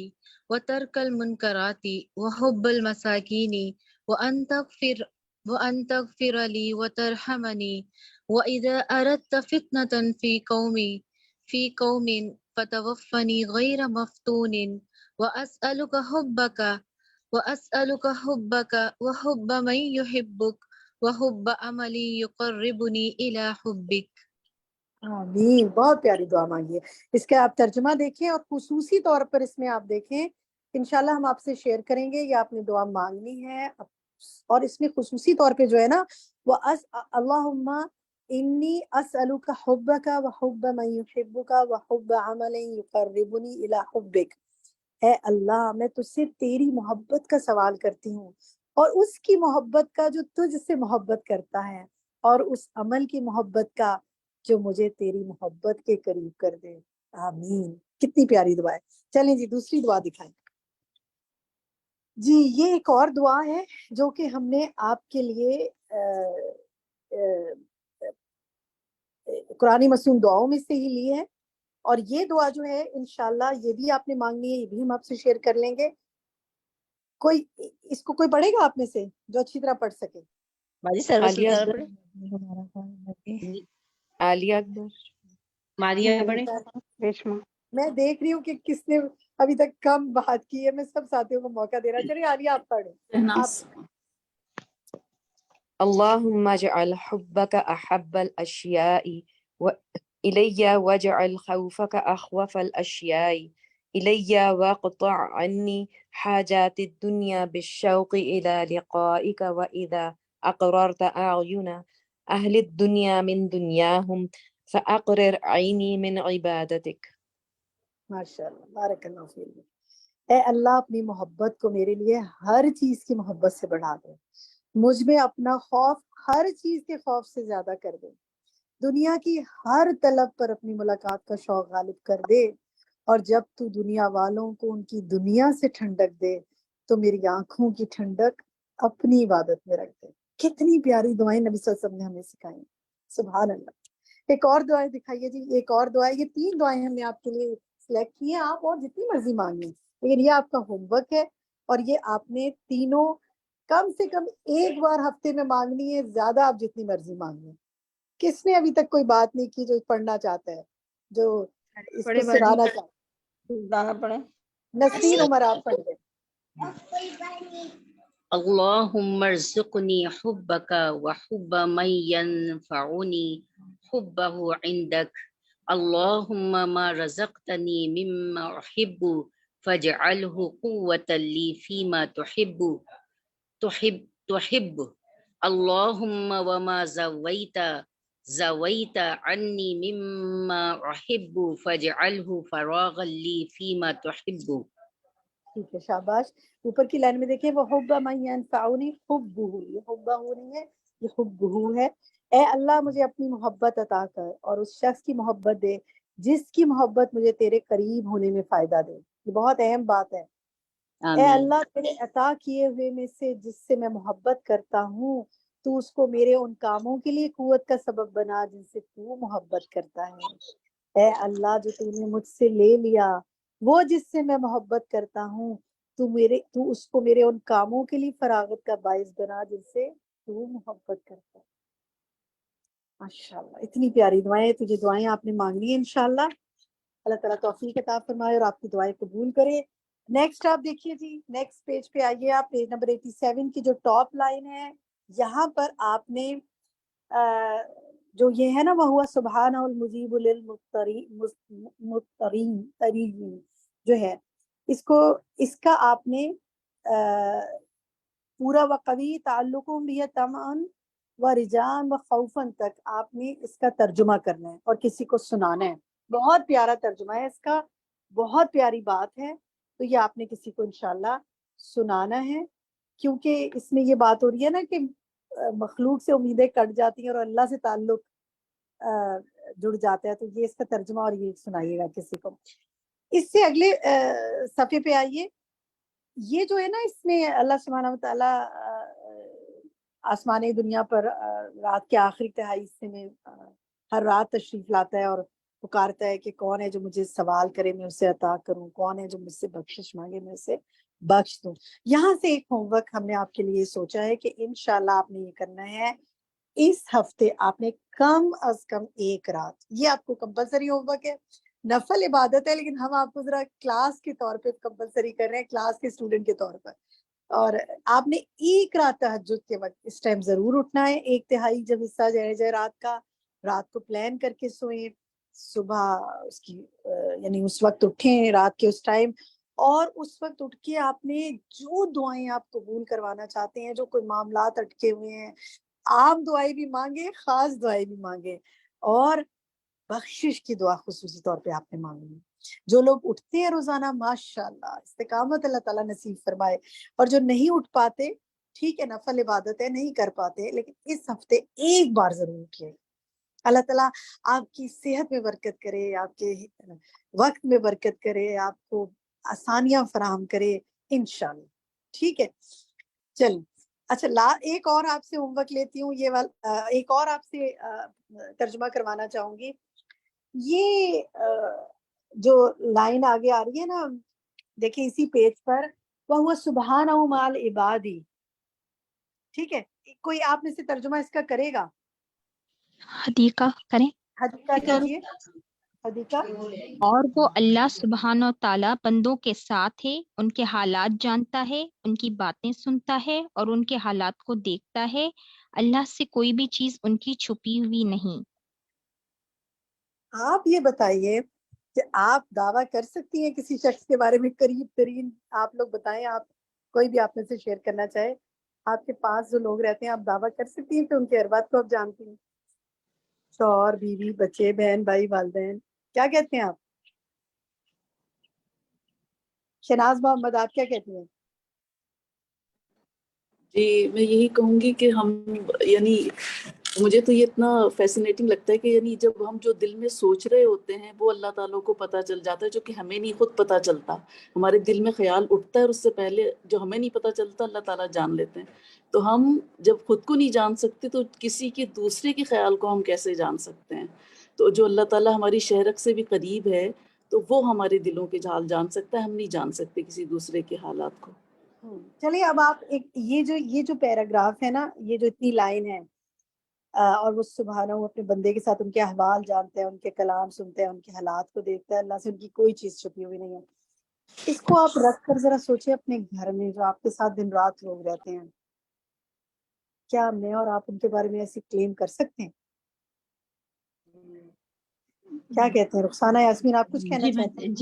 وترك المنكرات وحب المساكين وأن تغفر لي وترحمني وإذا أردت فتنة في قوم فتوفني غير مفتون وأسألك حبك وحب من يحبك وحب عمل يقربني إلى حبك. آمین. بہت پیاری دعا مانگی ہے. اس کا آپ ترجمہ دیکھیں، اور خصوصی طور پر اس میں آپ دیکھیں، انشاءاللہ ہم آپ سے شیئر کریں گے. یہ آپ نے دعا مانگنی ہے، اور اس میں خصوصی طور پہ جو ہے نا، وہ اللہم انی اسألک حبک وحب من یحبک وحب عمل یقربنی الی حبک. اے اللہ، میں تجھ سے تیری محبت کا سوال کرتی ہوں، اور اس کی محبت کا جو تجھ سے محبت کرتا ہے، اور اس عمل کی محبت کا جو مجھے تیری محبت کے قریب کر دے. آمین. کتنی پیاری دعا ہے. چلیں جی دوسری دعا دکھائیں. جی یہ ایک اور دعا ہے جو کہ ہم نے آپ کے لیے قرآن مسنون دعاؤں میں سے ہی لی ہے، اور یہ دعا جو ہے انشاءاللہ یہ بھی آپ نے مانگنی ہے، یہ بھی ہم آپ سے شیئر کر لیں گے. کوئی اس کو کوئی پڑھے گا آپ میں سے جو اچھی طرح پڑھ سکے؟ باجی سروس عالیہ ستارہ اکبر. پڑھیں؟ عالیہ اکبر. ماریہ پڑھیں. ریشما. میں دیکھ رہی ہوں کہ کس نے ابھی تک کم بات کی ہے. میں سب ساتھیوں کو موقع دے رہا. چلیے عالیہ آپ پڑھیں. آپ اللهم اجعل حبك أحب الأشياء إلي واجعل خوفك أخوف الأشياء إلي واقطع عني حاجات الدنيا بالشوق إلى لقائك وإذا أقررت أعين أهل الدنيا من دنياهم فأقرر عيني من عبادتك. ماشاءاللہ، بارک اللہ فیک. اے اللہ اپنی محبت کو میرے لیے ہر چیز کی محبت سے بڑھا دے. مجھ میں اپنا خوف ہر چیز کے خوف سے زیادہ کر دے. دنیا کی ہر طلب پر اپنی ملاقات کا شوق غالب کر دے، اور جب تو دنیا والوں کو ان کی دنیا سے ٹھنڈک دے تو میری آنکھوں کی ٹھنڈک اپنی عبادت میں رکھ دے. کتنی پیاری دعائیں نبی صلی اللہ علیہ وسلم نے ہمیں سکھائی. سبحان اللہ. ایک اور دعائیں دکھائیے جی. ایک اور دعائیں. یہ 3 دعائیں ہم نے آپ کے لیے سلیکٹ کی ہیں. آپ اور جتنی مرضی مانگیں، لیکن یہ آپ کا ہوم ورک ہے، اور یہ آپ نے تینوں کم سے کم ایک بار ہفتے میں مانگنی ہے. زیادہ آپ جتنی مرضی مانگیں. کس نے ابھی تک کوئی بات نہیں کی جو پڑھنا چاہتا ہے، جو اس کو سرانا چاہتا ہے؟ پڑھیں. نسرین عمر آپ پڑھ دیں. اللهم ارزقني حبك وحب من ينفعني حبه عندك. اللهم ما رزقتني مما أحب فاجعله قوة لي فيما تحب. اللهم وما زويت عني مما أحب فاجعله فراغا لي فيما تحب. ٹھیک ہے، شاباش. اوپر کی لائن میں دیکھیں وہ حب من ینفعنی حبہ، یہ حبہ نہیں ہے، یہ حبہ ہے. اے اللہ مجھے اپنی محبت عطا کر اور اس شخص کی محبت دے جس کی محبت مجھے تیرے قریب ہونے میں فائدہ دے. یہ بہت اہم بات ہے. اے اللہ تیرے عطا کیے ہوئے میں سے جس سے میں محبت کرتا ہوں تو اس کو میرے ان کاموں کے لیے قوت کا سبب بنا جن سے تو محبت کرتا ہے. اے اللہ جو تو نے مجھ سے لے لیا وہ جس سے میں محبت کرتا ہوں تو اس کو میرے ان کاموں کے لیے فراغت کا باعث بنا جن سے تو محبت کرتا ہے. ماشاءاللہ اتنی پیاری دعائیں. تجھے دعائیں آپ نے مانگنی ہے انشاءاللہ. اللہ تعالیٰ توفیق عطا فرمائے اور آپ کی دعائیں قبول کرے. نیکسٹ آپ دیکھیے جی، نیکسٹ پیج پہ آئیے آپ. پیج نمبر 87 کی جو ٹاپ لائن ہے یہاں پر آپ نے جو یہ ہے نا وَهُوَ سُبْحَانَهُ الْمُجِيبُ لِلْمُضْطَرِّينَ جو ہے اس کا آپ نے پورا وقوی تعلقوں بھی طمعاً و رجاءً و خوفاً تک آپ نے اس کا ترجمہ کرنا ہے اور کسی کو سنانا ہے. بہت پیارا ترجمہ ہے اس کا، بہت پیاری بات ہے. تو یہ آپ نے کسی کو انشاءاللہ سنانا ہے کیونکہ اس میں یہ بات ہو رہی ہے نا کہ مخلوق سے امیدیں کٹ جاتی ہیں اور اللہ سے تعلق جڑ جاتا ہے. تو یہ اس کا ترجمہ اور یہ سنائیے گا کسی کو. اس سے اگلے صفحے پہ آئیے. یہ جو ہے نا اس میں اللہ سبحانہ وتعالیٰ آسمانی دنیا پر رات کے آخری تہائی حصے میں ہر رات تشریف لاتا ہے اور پکارتا ہے کہ کون ہے جو مجھے سوال کرے میں اسے عطا کروں، کون ہے جو مجھ سے بخشش مانگے میں اسے بخش دوں. یہاں سے ایک ہوم ورک ہم نے آپ کے لیے سوچا ہے کہ انشاءاللہ آپ نے یہ کرنا ہے. اس ہفتے آپ نے کم از کم ایک رات، یہ آپ کو کمپلسری ہوم ورک ہے، نفل عبادت ہے لیکن ہم آپ کو ذرا کلاس کے طور پہ کمپلسری کر رہے ہیں، کلاس کے اسٹوڈنٹ کے طور پر. اور آپ نے ایک رات تہجد کے وقت اس ٹائم ضرور اٹھنا ہے. 1/3 جب حصہ جائے رات کا، رات کو پلان کر کے سوئیں، صبح اس کی یعنی اس وقت اٹھیں رات کے اس ٹائم، اور اس وقت اٹھ کے آپ نے جو دعائیں آپ قبول کروانا چاہتے ہیں، جو کوئی معاملات اٹکے ہوئے ہیں، عام دعائیں بھی مانگے، خاص دعائیں بھی مانگے، اور بخشش کی دعا خصوصی طور پہ آپ نے مانگنی. جو لوگ اٹھتے ہیں روزانہ ماشاءاللہ استقامت اللہ تعالیٰ نصیب فرمائے، اور جو نہیں اٹھ پاتے ٹھیک ہے نفل عبادت ہے نہیں کر پاتے لیکن اس ہفتے ایک بار ضرور اٹھیے. اللہ تعالیٰ آپ کی صحت میں برکت کرے، آپ کے وقت میں برکت کرے، آپ کو آسانیاں فراہم کرے انشاءاللہ. ٹھیک ہے چل اچھا ایک اور آپ سے ہوم ورک لیتی ہوں. یہ ایک اور آپ سے ترجمہ کروانا چاہوں گی. یہ جو لائن آگے آ رہی ہے نا دیکھیں اسی پیج پر، وَهُوَ سُبْحَانَهُ مَعَ الْعِبَادِ. ٹھیک ہے کوئی آپ میں سے ترجمہ اس کا کرے گا؟ حدیقہ کریں. حدیقہ کیجیے. حدیقہ. اور وہ اللہ سبحانہ و تعالیٰ بندوں کے ساتھ ہے، ان کے حالات جانتا ہے، ان کی باتیں سنتا ہے اور ان کے حالات کو دیکھتا ہے. اللہ سے کوئی بھی چیز ان کی چھپی ہوئی نہیں. آپ یہ بتائیے کہ آپ دعویٰ کر سکتی ہیں کسی شخص کے بارے میں قریب ترین؟ آپ لوگ بتائیں، آپ کوئی بھی آپ میں سے شیئر کرنا چاہے. آپ کے پاس جو لوگ رہتے ہیں آپ دعویٰ کر سکتی ہیں کہ ان کے اربات کو آپ جانتی ہیں؟ شوہر، بیوی، بچے، بہن، بھائی، والدین، کیا کہتے ہیں آپ؟ شناز محمد آپ کیا کہتی ہیں؟ جی میں یہی کہوں گی کہ ہم یعنی مجھے تو یہ اتنا فیسینیٹنگ لگتا ہے کہ یعنی جب ہم جو دل میں سوچ رہے ہوتے ہیں وہ اللہ تعالیٰ کو پتہ چل جاتا ہے، جو کہ ہمیں نہیں خود پتہ چلتا. ہمارے دل میں خیال اٹھتا ہے اور اس سے پہلے جو ہمیں نہیں پتہ چلتا اللہ تعالیٰ جان لیتے ہیں. تو ہم جب خود کو نہیں جان سکتے تو کسی کے دوسرے کے خیال کو ہم کیسے جان سکتے ہیں؟ تو جو اللہ تعالیٰ ہماری شہرک سے بھی قریب ہے تو وہ ہمارے دلوں کے حال جان سکتا ہے، ہم نہیں جان سکتے کسی دوسرے کے حالات کو. چلیے اب آپ یہ جو پیراگراف ہے نا، یہ جو اتنی لائن ہے، اور وہ سبحانہ وہ اپنے بندے کے ساتھ ان کے احوال جانتے ہیں، ان کے کلام سنتے ہیں، ان کے حالات کو دیکھتا ہے، اللہ سے ان کی کوئی چیز چھپی ہوئی نہیں ہے. اس کو آپ رکھ کر ذرا سوچیں اپنے گھر میں جو آپ کے ساتھ دن رات لوگ رہتے ہیں، کیا میں اور آپ ان کے بارے میں ایسی کلیم کر سکتے ہیں؟ کیا کہتے ہیں رخسانہ، یاسمین آپ کچھ کہنا چاہتے ہیں؟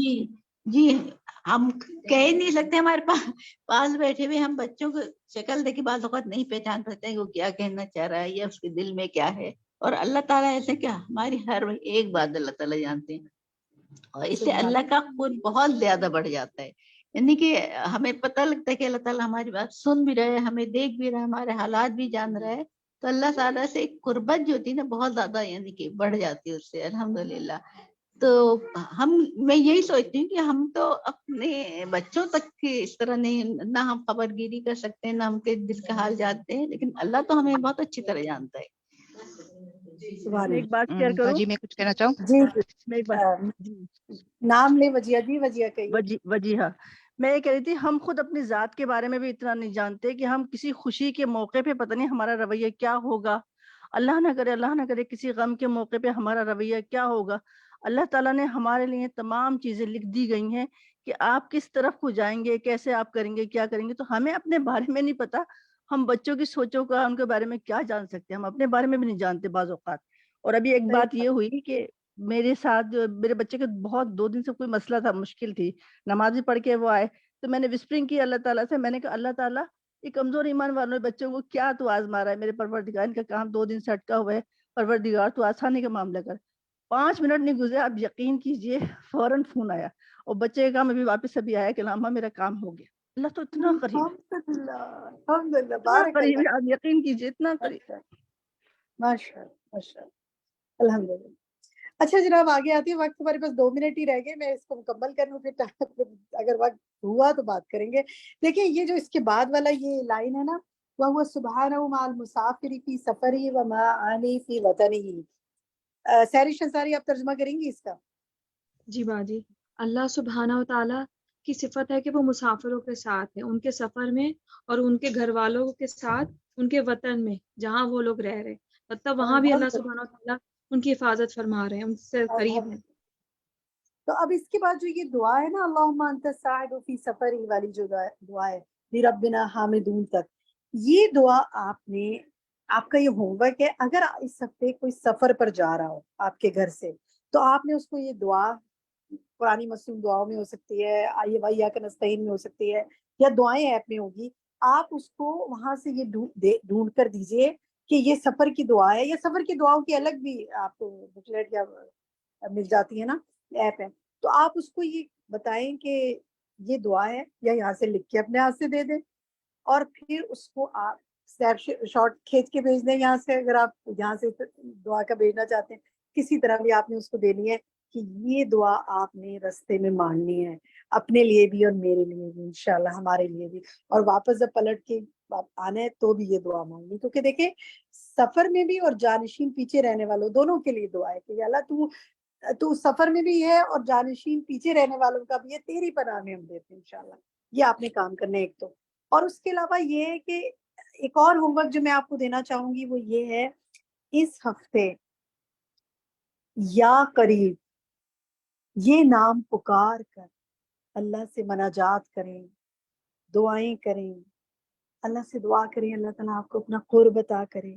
جی ہم کہہ ہی نہیں سکتے. ہمارے پاس بیٹھے ہوئے ہم بچوں کو شکل دیکھ کے بعض اوقات نہیں پہچان سکتے کہ وہ کیا کہنا چاہ رہا ہے یا اس کے دل میں کیا ہے. اور اللہ تعالیٰ ایسے کیا ہماری ہر ایک بات اللہ تعالیٰ جانتے ہیں، اور اس سے سبحان اللہ کا قرب بہت زیادہ بڑھ جاتا ہے. یعنی کہ ہمیں پتہ لگتا ہے کہ اللہ تعالیٰ ہماری بات سن بھی رہے، ہمیں دیکھ بھی رہا ہے، ہمارے حالات بھی جان رہا ہے. تو اللہ تعالیٰ سے ایک قربت جو ہوتی ہے نا بہت زیادہ یعنی کہ بڑھ جاتی ہے اس سے، الحمدللہ. تو میں یہی سوچتی ہوں کہ ہم تو اپنے بچوں تک کی اس طرح نہیں، نہ ہم خبر گیری کر سکتے ہیں، نہ ہم کے دل کا حال جانتے ہیں، لیکن اللہ تو ہمیں بہت اچھی طرح جانتا ہے. سبحان میں ایک بات شیئر کروں. باجی میں کچھ کہنا چاہوں. جی میں ایک بات جی نام لے وجیہ جی، وجیہ کہیے. وجیہہ میں یہ کہہ رہی تھی، ہم خود اپنی ذات کے بارے میں بھی اتنا نہیں جانتے کہ ہم کسی خوشی کے موقع پہ پتہ نہیں ہمارا رویہ کیا ہوگا. اللہ نہ کرے کسی غم کے موقع پہ ہمارا رویہ کیا ہوگا. اللہ تعالیٰ نے ہمارے لیے تمام چیزیں لکھ دی گئی ہیں کہ آپ کس طرف کو جائیں گے، کیسے آپ کریں گے، کیا کریں گے. تو ہمیں اپنے بارے میں نہیں پتا، ہم بچوں کی سوچوں کا ان کے بارے میں کیا جان سکتے ہیں، ہم اپنے بارے میں بھی نہیں جانتے بعض اوقات. اور ابھی ایک بات یہ ہوئی کہ میرے ساتھ جو میرے بچے کے بہت 2 دن سے کوئی مسئلہ تھا، مشکل تھی، نماز بھی پڑھ کے وہ آئے، تو میں نے وسپرنگ کی اللہ تعالیٰ سے. میں نے کہا اللہ تعالیٰ یہ کمزور ایمان والوں بچوں کو کیا تو آزما رہا ہے میرے پروردگار، ان کا کام 2 دن سے اٹکا ہوا ہے، پروردگار تو آسانی کا معاملہ کر. 5 منٹ نہیں گزرے، آپ یقین کیجئے فوراً فون آیا اور بچے کا کام ابھی واپس ابھی آیا کہ لامہ میرا کام ہو گیا. اللہ تو اتنا قریب ہے، الحمدللہ، اتنا بارک قریب اللہ. ہے، آپ یقین کیجئے اتنا قریب. ماشاء اللہ ماشاء اللہ، الحمدللہ. اچھا جناب آگے آتی ہے، وقت ہمارے پاس 2 منٹ ہی رہ گئے، میں اس کو مکمل کر لوں، پھر اگر وقت ہوا تو بات کریں گے. دیکھیں یہ جو اس کے بعد والا یہ لائن ہے نا، وَهُوَ سُبْحَانَهُ مَعَ الْمُسَافِرِ فِي سَفَرِهِ وَمَعَانِي فِي وَطَنِهِ. سحری شنساری آپ ترجمہ کریں گی اس کا؟ جی باجی، اللہ سبحانہ و تعالیٰ کی صفت ہے کہ وہ مسافروں کے ساتھ ہے، ان کے سفر میں اور ان کے گھر والوں کے ساتھ ان کے وطن میں جہاں وہ لوگ رہ رہے، مطلب وہاں بھی اللہ سبحانہ و تعالیٰ ان کی حفاظت فرما رہے ہیں، ان سے قریب ہیں. تو اب اس کے بعد جو یہ دعا ہے نا، اللہم انت الساعد فی سفری والی جو دعا ہے، لربنا حامدون تک، یہ دعا آپ کا یہ ہوم ورک ہے. اگر اس ہفتے کوئی سفر پر جا رہا ہو آپ کے گھر سے، تو آپ نے اس کو یہ دعا قرآنی مصنون دعاؤں میں ہو سکتی ہے، آئیے بھائی یا نستعین میں ہو سکتی ہے، یا دعائیں ایپ میں ہوگی، آپ اس کو وہاں سے یہ ڈھونڈ کر دیجئے کہ یہ سفر کی دعا ہے. یا سفر کی دعاؤں کی الگ بھی آپ کو بکلیٹ یا مل جاتی ہے نا، ایپ ہے، تو آپ اس کو یہ بتائیں کہ یہ دعا ہے، یا یہاں سے لکھ کے اپنے ہاتھ سے دے دیں، اور پھر اس کو آپ اسنیپ شاٹ کھینچ کے بھیج دیں یہاں سے. اگر آپ یہاں سے دعا کا بھیجنا چاہتے ہیں، کسی طرح بھی آپ نے اس کو دینی ہے کہ یہ دعا آپ نے رستے میں مانگنی ہے، اپنے لیے بھی اور میرے لیے بھی، انشاءاللہ ہمارے لیے بھی. اور واپس جب پلٹ کے آنا ہے تو بھی یہ دعا مانگنی، کیونکہ دیکھیں سفر میں بھی اور جانشین پیچھے رہنے والوں دونوں کے لیے دعا ہے کہ اللہ تو سفر میں بھی ہے اور جانشین پیچھے رہنے والوں کا بھی ہے، تیری پناہ میں ہم دیتے ہیں انشاءاللہ. یہ آپ نے کام کرنا ہے ایک تو. اور اس کے علاوہ یہ ہے کہ ایک اور ہوم ورک جو میں آپ کو دینا چاہوں گی وہ یہ ہے، اس ہفتے یا قریب یہ نام پکار کر اللہ سے مناجات کریں، دعائیں کریں، اللہ سے دعا کریں اللہ تعالیٰ آپ کو اپنا قرب عطا کریں.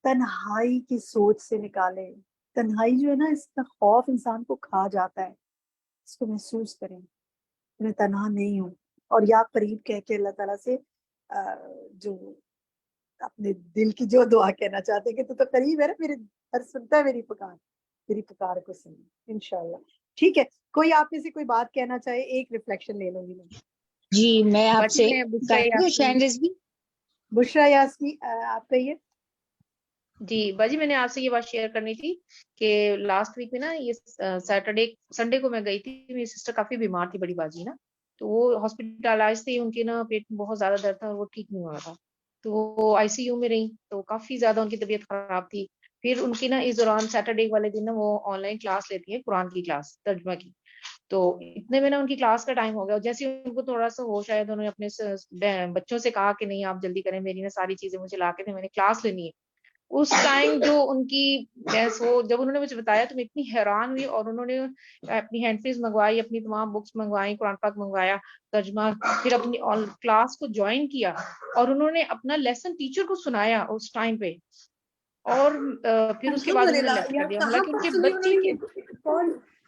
تنہائی کی سوچ سے نکالیں. تنہائی جو ہے نا، اس کا خوف انسان کو کھا جاتا ہے، اس کو محسوس کریں میں تنہا نہیں ہوں. اور یا قریب کہہ کے اللہ تعالیٰ سے جو اپنے دل کی جو دعا کہنا چاہتے ہیں کہ تو قریب ہے نا، میرے ہر سنتا ہے میری پکار کو سنیں انشاءاللہ. ٹھیک ہے، کوئی آپ میں سے کوئی بات کہنا چاہے؟ ایک ریفلیکشن لے لوں گی میں. جی میں آپ سے شہن رضوی. بشرا یاسمی آپ کہیے. جی باجی، میں نے آپ سے یہ بات شیئر کرنی تھی کہ لاسٹ ویک میں نا، یہ سنڈے کو میں گئی تھی، میری سسٹر کافی بیمار تھی، بڑی باجی نا، تو وہ ہاسپٹلائز تھی، ان کے نا پیٹ میں بہت زیادہ درد تھا اور وہ ٹھیک نہیں ہو رہا تھا، تو وہ آئی سی یو میں رہی، تو کافی زیادہ ان کی طبیعت خراب تھی. پھر ان کی نا اس دوران سیٹرڈے والے دن نا وہ آن لائن کلاس لیتی ہیں، قرآن کی کلاس ترجمہ کی. تو اتنے میں نا ان کی کلاس کا ٹائم ہو گیا، جیسے ان کو تھوڑا سا ہوش آیا تو انہوں نے اپنے بچوں سے کہا کہ نہیں آپ جلدی کریں، میری نا ساری چیزیں مجھے لا کے دیں، میں نے کلاس لینی ہے. اس ٹائم جو ان کی جب انہوں نے مجھے بتایا تو میں اتنی حیران ہوئی، اور انہوں نے اپنی ہینڈ فریز منگوائی، اپنی تمام بکس منگوائی، قرآن پاک منگوایا ترجمہ، پھر اپنی کلاس کو جوائن کیا، اور انہوں نے اپنا لیسن ٹیچر کو سنایا اس ٹائم پہ، اور پھر اس کے بعد انہوں نے لیفٹ کر دیا. حالانکہ ان کے بچے کے